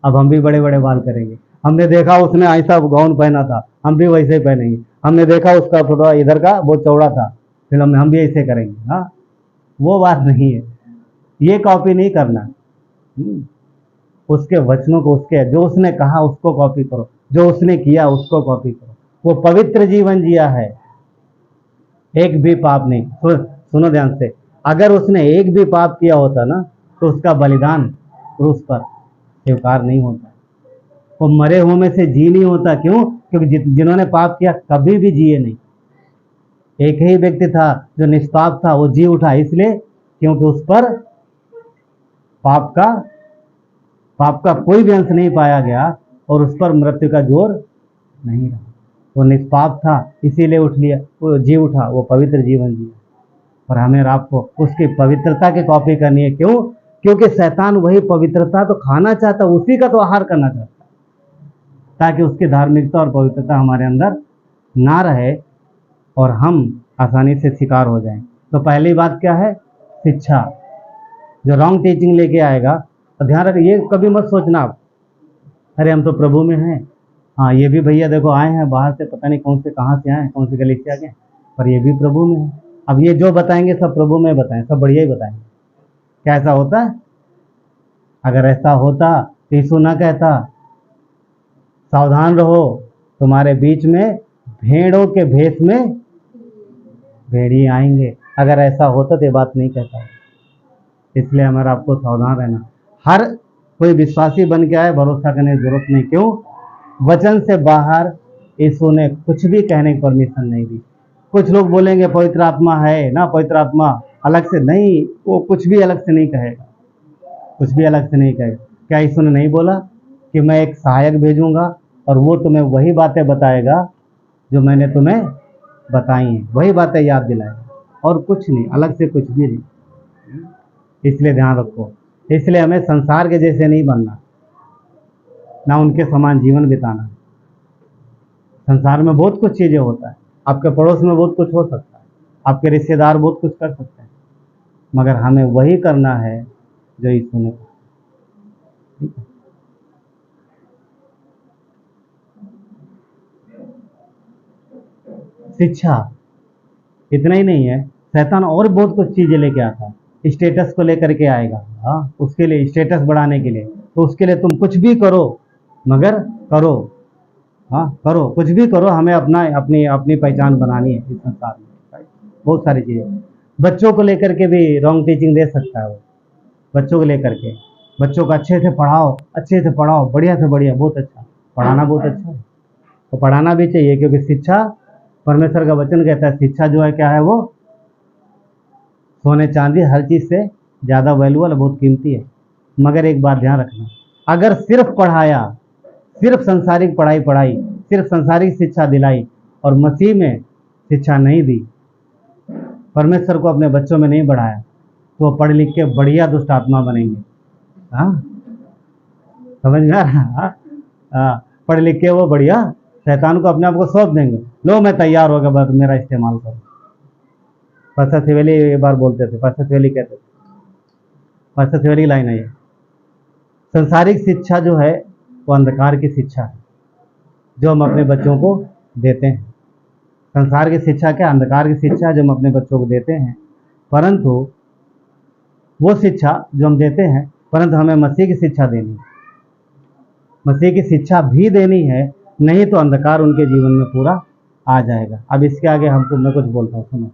अब हम भी बड़े बड़े बाल करेंगे। हमने देखा उसने ऐसा गाउन पहना था, हम भी वैसे ही पहनेंगे। हमने देखा उसका थोड़ा इधर का बहुत चौड़ा था फिल्म में, हम भी ऐसे करेंगे। हाँ, वो बात नहीं है, ये कॉपी नहीं करना। उसके वचनों को, उसके जो उसने कहा उसको कॉपी करो, जो उसने किया उसको कॉपी करो। वो पवित्र जीवन जिया है, एक भी पाप नहीं। सुनो ध्यान से, अगर उसने एक भी पाप किया होता ना तो उसका बलिदान क्रूस पर स्वीकार नहीं होता, वो मरे हुए में से जी नहीं होता। क्यों? क्योंकि जिन्होंने पाप किया कभी भी जिए नहीं। एक ही व्यक्ति था जो निष्पाप था, वो जी उठा, इसलिए क्योंकि उस पर पाप का कोई भी अंश नहीं पाया गया और उस पर मृत्यु का जोर नहीं रहा। वो निष्पाप था इसीलिए उठ लिया, वो जी उठा, वो पवित्र जीवन जिया। और हमें और आपको उसकी पवित्रता की कॉपी करनी है। क्यों? क्योंकि शैतान वही पवित्रता तो खाना चाहता, उसी का तो आहार करना चाहता, ताकि उसकी धार्मिकता और पवित्रता हमारे अंदर ना रहे और हम आसानी से शिकार हो जाएं। तो पहली बात क्या है? शिक्षा। जो रॉन्ग टीचिंग लेके आएगा, तो ध्यान रखिए, ये कभी मत सोचना आप अरे हम तो प्रभु में हैं, हाँ ये भी भैया देखो आए हैं बाहर से, पता नहीं कौन से कहाँ से आए हैं, कौन सी गली से आ गए, पर ये भी प्रभु में है। अब ये जो बताएंगे सब प्रभु में बताएं, सब बढ़िया ही बताएंगे। क्या ऐसा होता है? अगर ऐसा होता तो यीशु ना कहता सावधान रहो, तुम्हारे बीच में भेड़ों के भेष में भेड़िए आएंगे। अगर ऐसा होता तो ये बात नहीं कहता। इसलिए हमारा आपको सावधान रहना। हर कोई विश्वासी बन के आए, भरोसा करने की जरूरत नहीं। क्यों? वचन से बाहर यीशु ने कुछ भी कहने की परमिशन नहीं दी। कुछ लोग बोलेंगे पवित्र आत्मा है ना, पवित्र आत्मा अलग से नहीं, वो कुछ भी अलग से नहीं कहेगा, कुछ भी अलग से नहीं कहेगा। क्या यीशु ने नहीं बोला कि मैं एक सहायक भेजूंगा और वो तुम्हें वही बातें बताएगा जो मैंने तुम्हें बताई हैं, वही बातें याद दिलाएगा, और कुछ नहीं, अलग से कुछ भी नहीं। इसलिए ध्यान रखो, इसलिए हमें संसार के जैसे नहीं बनना, ना उनके समान जीवन बिताना। संसार में बहुत कुछ चीज़ें होता है, आपके पड़ोस में बहुत कुछ हो सकता है, आपके रिश्तेदार बहुत कुछ कर सकते हैं, मगर हमें वही करना है जो यीशु ने कहा। ठीक है? शिक्षा इतना ही नहीं है, शैतान और बहुत कुछ चीजें लेके आता है। स्टेटस को लेकर के आएगा, हाँ, उसके लिए स्टेटस बढ़ाने के लिए, तो उसके लिए तुम कुछ भी करो, मगर करो, हाँ करो, कुछ भी करो, हमें अपनी अपनी पहचान बनानी है इस संसार में। बहुत सारी चीजें बच्चों को लेकर के भी रॉन्ग टीचिंग दे सकता है वो। बच्चों को लेकर के, बच्चों को अच्छे से पढ़ाओ, बढ़िया से बढ़िया, बहुत अच्छा पढ़ाना, बहुत अच्छा है, तो पढ़ाना भी चाहिए, क्योंकि शिक्षा, परमेश्वर का वचन कहता है शिक्षा जो है क्या है, वो सोने चांदी हर चीज़ से ज़्यादा वैल्यूबल, बहुत कीमती है। मगर एक बात ध्यान रखना, अगर सिर्फ पढ़ाया, सिर्फ संसारिक पढ़ाई, सिर्फ संसारिक शिक्षा दिलाई और मसीह में शिक्षा नहीं दी, परमेश्वर को अपने बच्चों में नहीं बढ़ाया, तो वो पढ़ लिख के बढ़िया दुष्ट आत्मा बनेंगे। हाँ, समझ में आ रहा? हाँ, पढ़ लिख के वो बढ़िया शैतान को अपने आप को सौंप देंगे। लो मैं तैयार हो गया, बस मेरा इस्तेमाल करो। पास्टर थिवेली एक बार बोलते थे, पास्टर थिवेली कहते थे, पास्टर थिवेली लाइन है ये, संसारिक शिक्षा जो है वो अंधकार की शिक्षा है जो हम अपने बच्चों को देते हैं। संसार की शिक्षा क्या? अंधकार की शिक्षा है जो हम अपने बच्चों को देते हैं। परंतु वो शिक्षा जो हम देते हैं, परंतु हमें मसीह की शिक्षा देनी है, मसीह की शिक्षा भी देनी है, नहीं तो अंधकार उनके जीवन में पूरा आ जाएगा। अब इसके आगे हमको मैं कुछ बोलता हूँ, सुनो।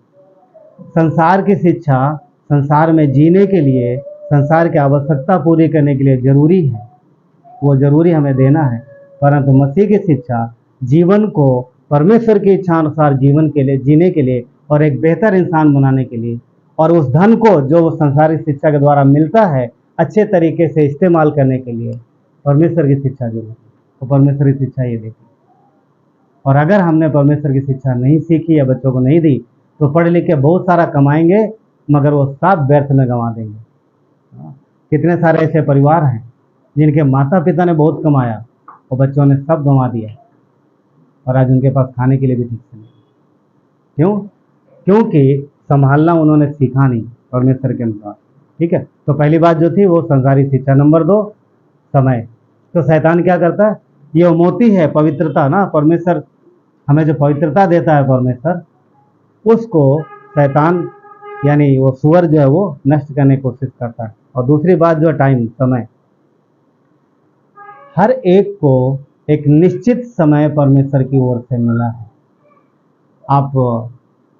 संसार की शिक्षा संसार में जीने के लिए, संसार की आवश्यकता पूरी करने के लिए जरूरी है, वो जरूरी हमें देना है। परंतु मसीह की शिक्षा जीवन को परमेश्वर की इच्छा अनुसार जीवन के लिए, जीने के लिए और एक बेहतर इंसान बनाने के लिए, और उस धन को जो वो संसारिक शिक्षा के द्वारा मिलता है अच्छे तरीके से इस्तेमाल करने के लिए, परमेश्वर की शिक्षा जो है तो परमेश्वर की शिक्षा ये देती। और अगर हमने परमेश्वर की शिक्षा नहीं सीखी या बच्चों को नहीं दी, तो पढ़ लिख के बहुत सारा कमाएंगे, मगर वो सब व्यर्थ में गंवा देंगे। कितने सारे ऐसे परिवार हैं जिनके माता पिता ने बहुत कमाया और बच्चों ने सब गंवा दिया, और आज उनके पास खाने के लिए भी ठीक से नहीं। क्यों? क्योंकि संभालना उन्होंने सीखा नहीं परमेश्वर के अनुसार। ठीक है, तो पहली बात जो थी वो संसारिक शिक्षा। नंबर 2, समय। तो शैतान क्या करता है? ये मोती है पवित्रता ना, परमेश्वर हमें जो पवित्रता देता है परमेश्वर, उसको शैतान यानी वो सुअर जो है वो नष्ट करने की कोशिश करता है। और दूसरी बात जो है टाइम, समय। हर एक को एक निश्चित समय परमेश्वर की ओर से मिला है। आप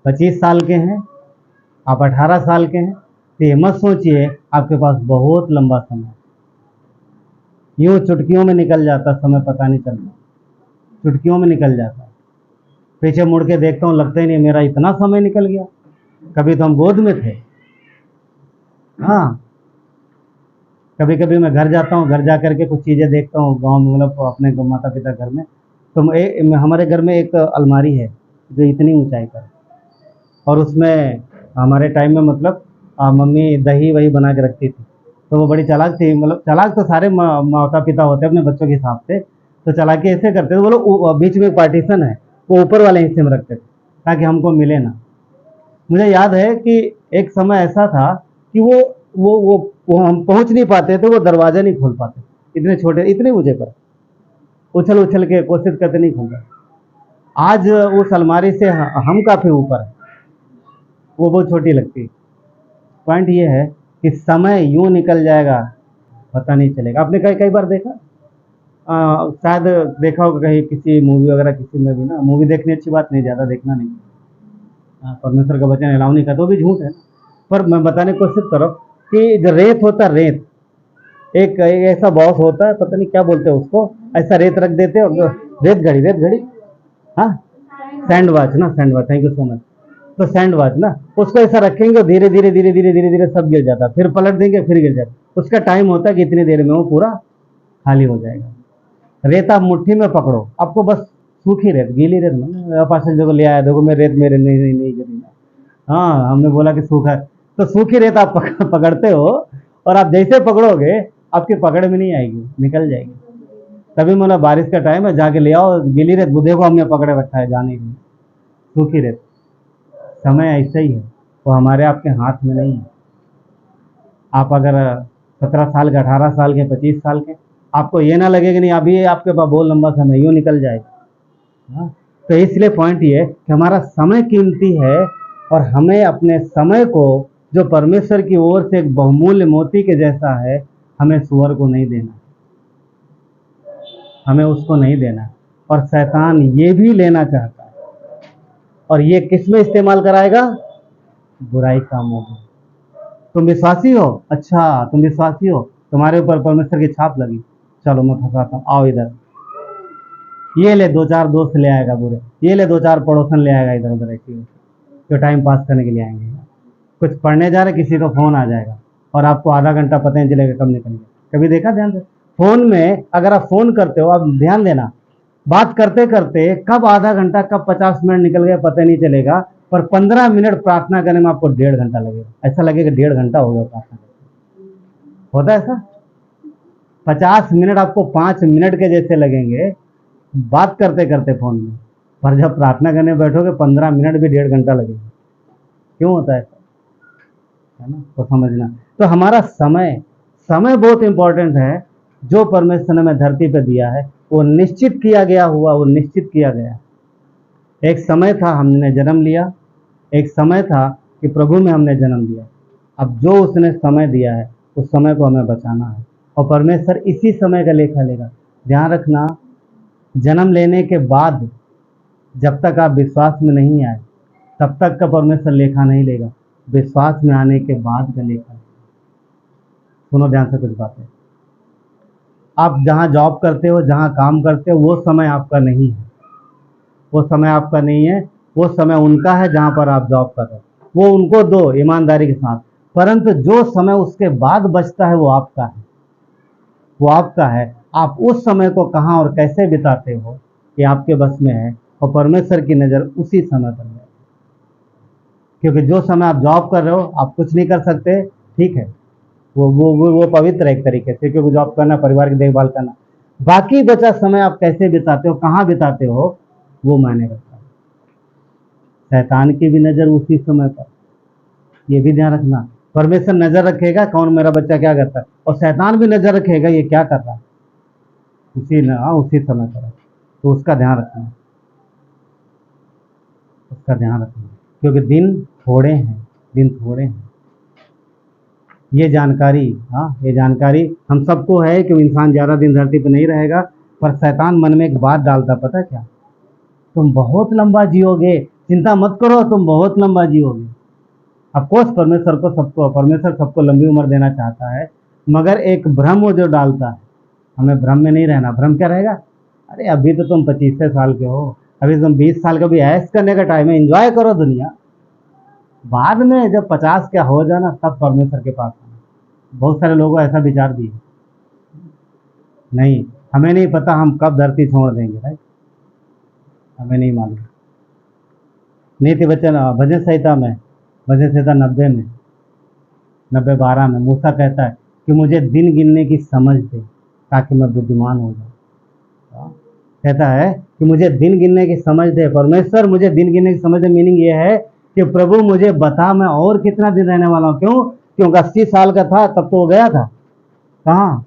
25 साल के हैं, आप 18 साल के हैं, तो ये मत सोचिए आपके पास बहुत लंबा समय, यूं चुटकियों में निकल जाता समय, पता नहीं चलता, चुटकियों में निकल जाता। पीछे मुड़ के देखता हूँ, लगता ही नहीं मेरा इतना समय निकल गया, कभी तो हम गोद में थे। हाँ, कभी कभी मैं घर जाता हूँ, घर जा करके कुछ चीज़ें देखता हूँ गांव में, मतलब अपने माता पिता घर में, तो हमारे घर में एक अलमारी है जो इतनी ऊंचाई पर है, और उसमें हमारे टाइम में मतलब मम्मी दही वही बना के रखती थी, तो वो बड़ी चालाक थी। मतलब चालाक तो सारे माता पिता होते हैं अपने बच्चों के हिसाब से, तो चालाकी ऐसे करते थे, वो लोग बीच में पार्टीशन है, वो ऊपर वाले हिस्से में रखते थे ताकि हमको मिले ना। मुझे याद है कि एक समय ऐसा था कि वो हम पहुंच नहीं पाते थे, वो दरवाजा नहीं खोल पाते, इतने छोटे इतने ऊंचे पर उछल उछल के कोशिश करते नहीं खोल पाते। आज उस अलमारी से हम काफी ऊपर है, वो बहुत छोटी लगती है। पॉइंट ये है कि समय यूं निकल जाएगा, पता नहीं चलेगा। आपने कई कई बार देखा, शायद देखा होगा कहीं किसी मूवी वगैरह, किसी में भी ना, मूवी देखनी अच्छी बात नहीं, ज़्यादा देखना नहीं, परमेश्वर का वचन अलाउ नहीं करता, वो भी झूठ है। पर मैं बताने की कोशिश कर रहा हूँ कि जो रेत होता है, रेत एक ऐसा बॉस होता है, पता नहीं क्या बोलते हैं उसको, ऐसा रेत रख देते हैं, रेत घड़ी, हाँ, सैंड वॉच ना, sand watch, thank you so much. तो सैंड वॉच ना, उसको ऐसा रखेंगे, धीरे धीरे धीरे धीरे धीरे धीरे सब गिर जाता है, फिर पलट देंगे, फिर गिर जाता है। उसका टाइम होता है कि इतनी देर में वो पूरा खाली हो जाएगा। रेत आप मुट्ठी में पकड़ो, आपको बस सूखी रेत, गीली रेत ना, पास देखो ले आया, देखो मैं रेत मेरे नहीं गिरी। हाँ, हमने बोला कि सूखा, तो सूखी रेत आप पकड़ते हो, और आप जैसे पकड़ोगे आपके पकड़ में नहीं आएगी, निकल जाएगी। तभी मतलब बारिश का टाइम है, जाके ले आओ गीली रेत, बुद्धे को हमने पकड़े रखा है जाने के लिए, सूखी रेत। समय ऐसा ही है, वो हमारे आपके हाथ में नहीं है। आप अगर 17 साल के, 18 साल के, 25 साल के, आपको ये ना लगे कि नहीं अभी आपके पास बहुत लंबा समय यूँ निकल जाएगा। हाँ, तो इसलिए पॉइंट ये कि हमारा समय कीमती है, और हमें अपने समय को, जो परमेश्वर की ओर से एक बहुमूल्य मोती के जैसा है, हमें सुअर को नहीं देना, हमें उसको नहीं देना। और शैतान ये भी लेना चाहता है, और ये किस में इस्तेमाल कराएगा? बुराई कामों में। तुम विश्वासी हो, अच्छा तुम विश्वासी हो, तुम्हारे ऊपर परमेश्वर की छाप लगी, चलो मैं फंसाता हूँ, आओ इधर, ये ले 2-4 दोस्त ले आएगा बुरे, ये ले 2-4 पड़ोसन ले आएगा इधर उधर, ऐसी जो टाइम पास करने के लिए आएंगे। कुछ पढ़ने जा रहे, किसी का फोन आ जाएगा, और आपको आधा घंटा पता नहीं चलेगा कब निकल गया। कभी देखा ध्यान से? फोन में अगर आप फोन करते हो, आप ध्यान देना, बात करते करते कब आधा घंटा, कब 50 मिनट निकल गया पता नहीं चलेगा, पर 15 मिनट प्रार्थना करने में आपको 1.5 घंटा लगेगा। ऐसा लगेगा 1.5 घंटा हो गया प्रार्थना करने। होता है ऐसा? 50 मिनट आपको 5 मिनट के जैसे लगेंगे बात करते करते फोन में, पर जब प्रार्थना करने बैठोगे 15 मिनट भी 1.5 घंटा लगेगा। क्यों होता है ऐसा? है ना, तो समझना। तो हमारा समय बहुत इंपॉर्टेंट है, जो परमेश्वर ने हमें धरती पर दिया है, वो निश्चित किया गया हुआ, वो निश्चित किया गया। एक समय था हमने जन्म लिया, एक समय था कि प्रभु में हमने जन्म लिया। अब जो उसने समय दिया है, उस समय को हमें बचाना है, और परमेश्वर इसी समय का लेखा लेगा। ध्यान रखना, जन्म लेने के बाद जब तक आप विश्वास में नहीं आए, तब तक का परमेश्वर लेखा नहीं लेगा। विश्वास में आने के बाद का लेखा। सुनो ध्यान से कुछ बातें। आप जहाँ जॉब करते हो, जहाँ काम करते हो, वो समय आपका नहीं है, वो समय आपका नहीं है, वो समय उनका है जहाँ पर आप जॉब कर रहे हो, वो उनको दो ईमानदारी के साथ। परंतु जो समय उसके बाद बचता है, वो आपका है, वो आपका है। आप उस समय को कहाँ और कैसे बिताते हो, ये आपके बस में है, और परमेश्वर की नज़र उसी समय पर है। क्योंकि जो समय आप जॉब कर रहे हो, आप कुछ नहीं कर सकते, ठीक है, वो पवित्र है एक तरीके से, क्योंकि जॉब करना, परिवार की देखभाल करना। बाकी बचा समय आप कैसे बिताते हो, कहाँ बिताते हो, वो मायने रखता है। शैतान की भी नज़र उसी समय पर, ये भी ध्यान रखना। परमेश्वर नज़र रखेगा कौन मेरा बच्चा क्या करता है, और शैतान भी नज़र रखेगा ये क्या कर रहा है, उसी समय पर। तो उसका ध्यान रखना, उसका ध्यान रखना, क्योंकि दिन थोड़े हैं। ये जानकारी, ये जानकारी हम सबको है कि इंसान ज़्यादा दिन धरती पर नहीं रहेगा, पर शैतान मन में एक बात डालता, पता क्या, तुम बहुत लंबा जियोगे, चिंता मत करो, तुम बहुत लंबा जियोगे। अफकोर्स परमेश्वर सबको लंबी उम्र देना चाहता है, मगर एक भ्रम वो जो डालता है, हमें भ्रम में नहीं रहना। भ्रम क्या रहेगा, अरे अभी तो तुम 25 साल के हो, अभी तुम 20 साल का भी ऐश करने का टाइम है, एंजॉय करो दुनिया, बाद में जब 50 क्या हो जाना तब परमेश्वर के पास आना। बहुत सारे लोगों को ऐसा विचार दिए, नहीं हमें नहीं पता हम कब धरती छोड़ देंगे, राइट, हमें नहीं मालूम। नीति वचन भजन संहिता में, भजन संहिता 90:12 में मूसा कहता है कि मुझे दिन गिनने की समझ दे ताकि मैं बुद्धिमान हो जाऊँ। कहता है कि मुझे दिन गिनने की समझ दे, परमेश्वर मुझे दिन गिनने की समझ दे। मीनिंग ये है कि प्रभु मुझे बता मैं और कितना दिन रहने वाला हूँ। क्यों? क्योंकि 80 साल का था तब तो वो गया था कहाँ,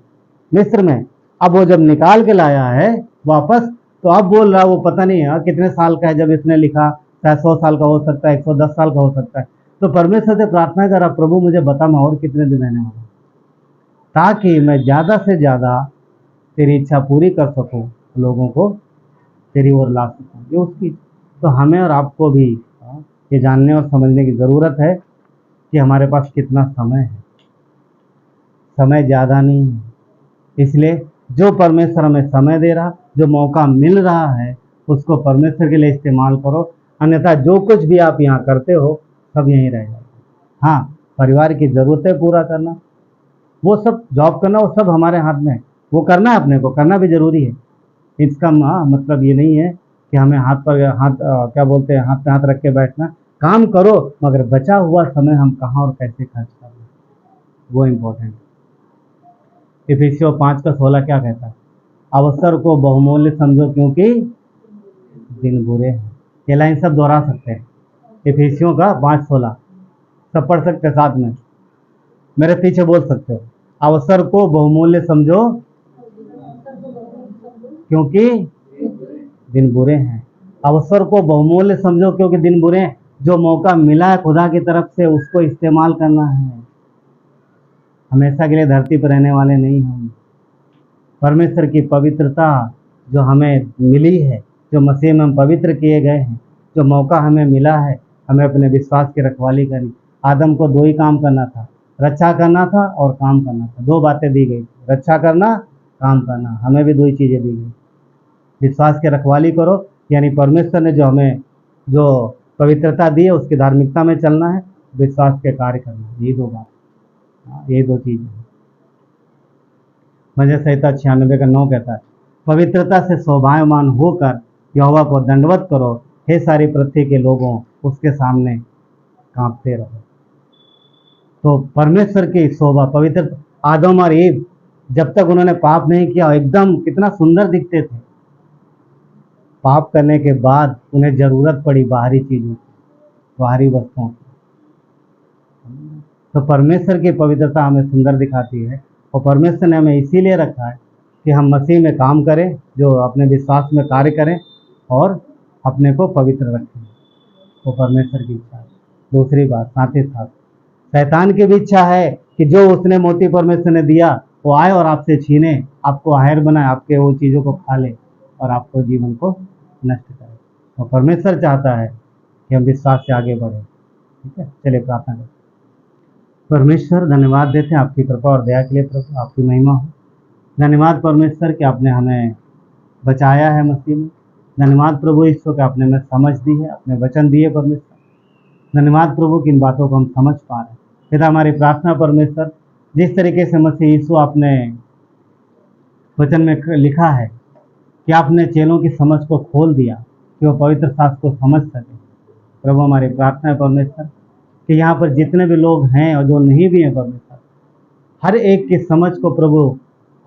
मिस्र में। अब वो जब निकाल के लाया है वापस, तो अब बोल रहा वो पता नहीं है कितने साल का है। जब इसने लिखा शायद 100 साल का हो सकता है, 110 साल का हो सकता है। तो परमेश्वर से प्रार्थना करा, प्रभु मुझे बता मैं और कितने दिन रहने वाला हूँ, ताकि मैं ज़्यादा से ज़्यादा तेरी इच्छा पूरी कर सकूँ, लोगों को तेरी ओर ला सकूँ। ये उसकी, तो हमें और आपको भी ये जानने और समझने की ज़रूरत है कि हमारे पास कितना समय है। समय ज़्यादा नहीं है, इसलिए जो परमेश्वर हमें समय दे रहा, जो मौका मिल रहा है, उसको परमेश्वर के लिए इस्तेमाल करो। अन्यथा जो कुछ भी आप यहाँ करते हो सब यहीं रह जाएगा। हाँ, परिवार की ज़रूरतें पूरा करना, वो सब जॉब करना, वो सब हमारे हाथ में है, वो करना है, अपने को करना भी ज़रूरी है। इसका मतलब ये नहीं है कि हमें हाथ क्या बोलते हैं, हाथ पे हाथ रख के बैठना। काम करो, मगर बचा हुआ समय हम कहाँ और कैसे खर्च कर रहे हैं, वो इम्पोर्टेंट है। इफिसियों 5:16 क्या कहता है, अवसर को बहुमूल्य समझो क्योंकि दिन बुरे हैं। ये लाइन सब दोहरा सकते हैं, इफिसियों का 5:16 सब पढ़ सकते हैं साथ में, मेरे पीछे बोल सकते हो, अवसर को बहुमूल्य समझो क्योंकि दिन बुरे हैं। अवसर को बहुमूल्य समझो क्योंकि दिन बुरे हैं। जो मौका मिला है खुदा की तरफ से उसको इस्तेमाल करना है। हमेशा के लिए धरती पर रहने वाले नहीं हम। परमेश्वर की पवित्रता जो हमें मिली है, जो मसीह में हम पवित्र किए गए हैं, जो मौका हमें मिला है, हमें अपने विश्वास की रखवाली करनी। आदम को 2 ही काम करना था, रक्षा करना था और काम करना था। 2 बातें दी गई, रक्षा करना, काम करना। हमें भी 2 ही चीज़ें दी गई। विश्वास की रखवाली करो, यानी परमेश्वर ने जो हमें जो पवित्रता दी है उसकी धार्मिकता में चलना है, विश्वास के कार्य करना। यही 2 बात, ये 2 चीज़ें। भजन संहिता 96:9 कहता है, पवित्रता से शोभायमान होकर यहोवा को दंडवत करो, हे सारी पृथ्वी के लोगों, उसके सामने कांपते रहो। तो परमेश्वर की शोभा, पवित्र आदम और ईव जब तक उन्होंने पाप नहीं किया एकदम कितना सुंदर दिखते थे। पाप करने के बाद उन्हें जरूरत पड़ी बाहरी चीजों की, बाहरी वस्तुओं की। तो परमेश्वर की पवित्रता हमें सुंदर दिखाती है, और परमेश्वर ने हमें इसीलिए रखा है कि हम मसीह में काम करें, जो अपने विश्वास में कार्य करें और अपने को पवित्र रखें। वो परमेश्वर की इच्छा है। दूसरी बात, साथ ही साथ शैतान की भी इच्छा है कि जो उसने मोती परमेश्वर ने दिया वो आए और आपसे छीने, आपको हायर बनाए, आपके वो चीज़ों को खा ले और आपको जीवन को नष्ट करे। तो परमेश्वर चाहता है कि हम विश्वास से आगे बढ़ें। ठीक है, चलिए प्रार्थना करें। परमेश्वर धन्यवाद देते हैं आपकी कृपा और दया के लिए। प्रभु आपकी महिमा हो। धन्यवाद परमेश्वर कि आपने हमें बचाया है मसीह में। धन्यवाद प्रभु ईश्वर कि आपने हमें समझ दी है, अपने वचन दिए परमेश्वर। धन्यवाद प्रभु कि इन बातों को हम समझ पा रहे हैं। पिता हमारी प्रार्थना परमेश्वर, जिस तरीके से मसीह यीशु आपने वचन में लिखा है कि आपने चेलों की समझ को खोल दिया कि वो पवित्र शास्त्र को समझ सके। प्रभु हमारी प्रार्थना है परमेश्वर कि यहाँ पर जितने भी लोग हैं और जो नहीं भी हैं परमेश्वर, हर एक की समझ को प्रभु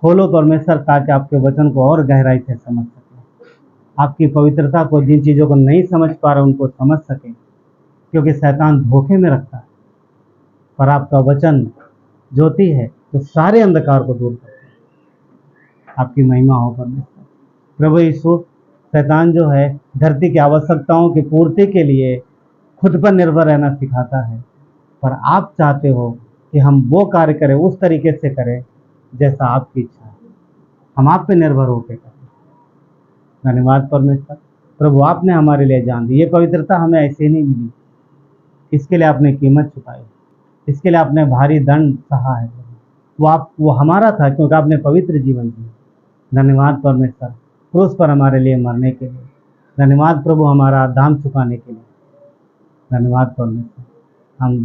खोलो परमेश्वर, ताकि आपके वचन को और गहराई से समझ सके। आपकी पवित्रता को, जिन चीज़ों को नहीं समझ पा रहे उनको समझ सके, क्योंकि शैतान धोखे में रखता है, पर आपका वचन ज्योति है तो सारे अंधकार को दूर करता है। आपकी महिमा हो परमेश्वर। प्रभु यीशु, शैतान जो है धरती की आवश्यकताओं की पूर्ति के लिए खुद पर निर्भर रहना सिखाता है, पर आप चाहते हो कि हम वो कार्य करें, उस तरीके से करें जैसा आपकी इच्छा है। हम आप पे निर्भर होकर करें, धन्यवाद परमेश्वर। प्रभु आपने हमारे लिए जान दी, ये पवित्रता हमें ऐसे नहीं मिली, इसके लिए आपने कीमत चुकाई, इसके लिए आपने भारी दंड सहा है। वो हमारा था क्योंकि आपने पवित्र जीवन जिया। धन्यवाद परमेश्वर क्रूस पर हमारे लिए मरने के लिए। धन्यवाद प्रभु हमारा दाम चुकाने के लिए। धन्यवाद परमेश्वर। हम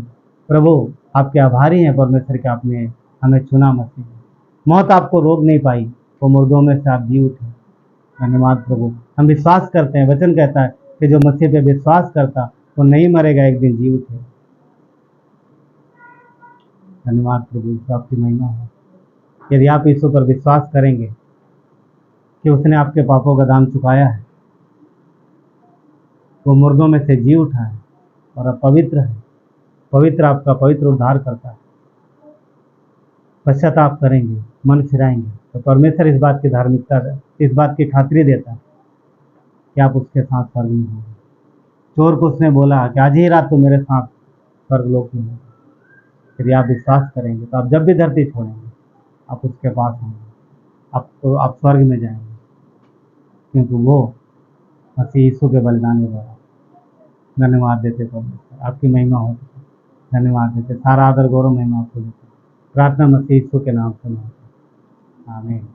प्रभु आपके आभारी हैं परमेश्वर कि आपने हमें चुना मसीह में। मौत आपको रोक नहीं पाई, वो मुर्दों में से आप जी उठे। धन्यवाद प्रभु। हम विश्वास करते हैं, वचन कहता है कि जो मसीह पे विश्वास करता वो नहीं मरेगा, एक दिन जी उठे। धन्यवाद प्रभु, यीशु आपकी महिमा है। यदि आप यीशु पर विश्वास करेंगे कि उसने आपके पापों का दाम चुकाया है, वो मुर्दों में से जी उठा है और अब पवित्र है, पवित्र आपका पवित्र उद्धार करता है, पश्चाताप करेंगे, मन फिराएंगे तो परमेश्वर इस बात की धार्मिकता, इस बात की खातिरी देता है कि आप उसके साथ स्वर्ग में होंगे। चोर को उसने बोला कि आज ही रात तो मेरे साथ स्वर्गलोक में होगा। यदि आप विश्वास करेंगे तो आप जब भी धरती छोड़ेंगे आप उसके पास होंगे, आप स्वर्ग में जाएंगे, क्योंकि वो मसीह यीशु के बलिदान के द्वारा। धन्यवाद देते परमेश्वर, आपकी महिमा हो। धन्यवाद देते, सारा आदर गौरव महिमा आपको देते। प्रार्थना मसीह यीशु के नाम से मांगते हैं, आमीन।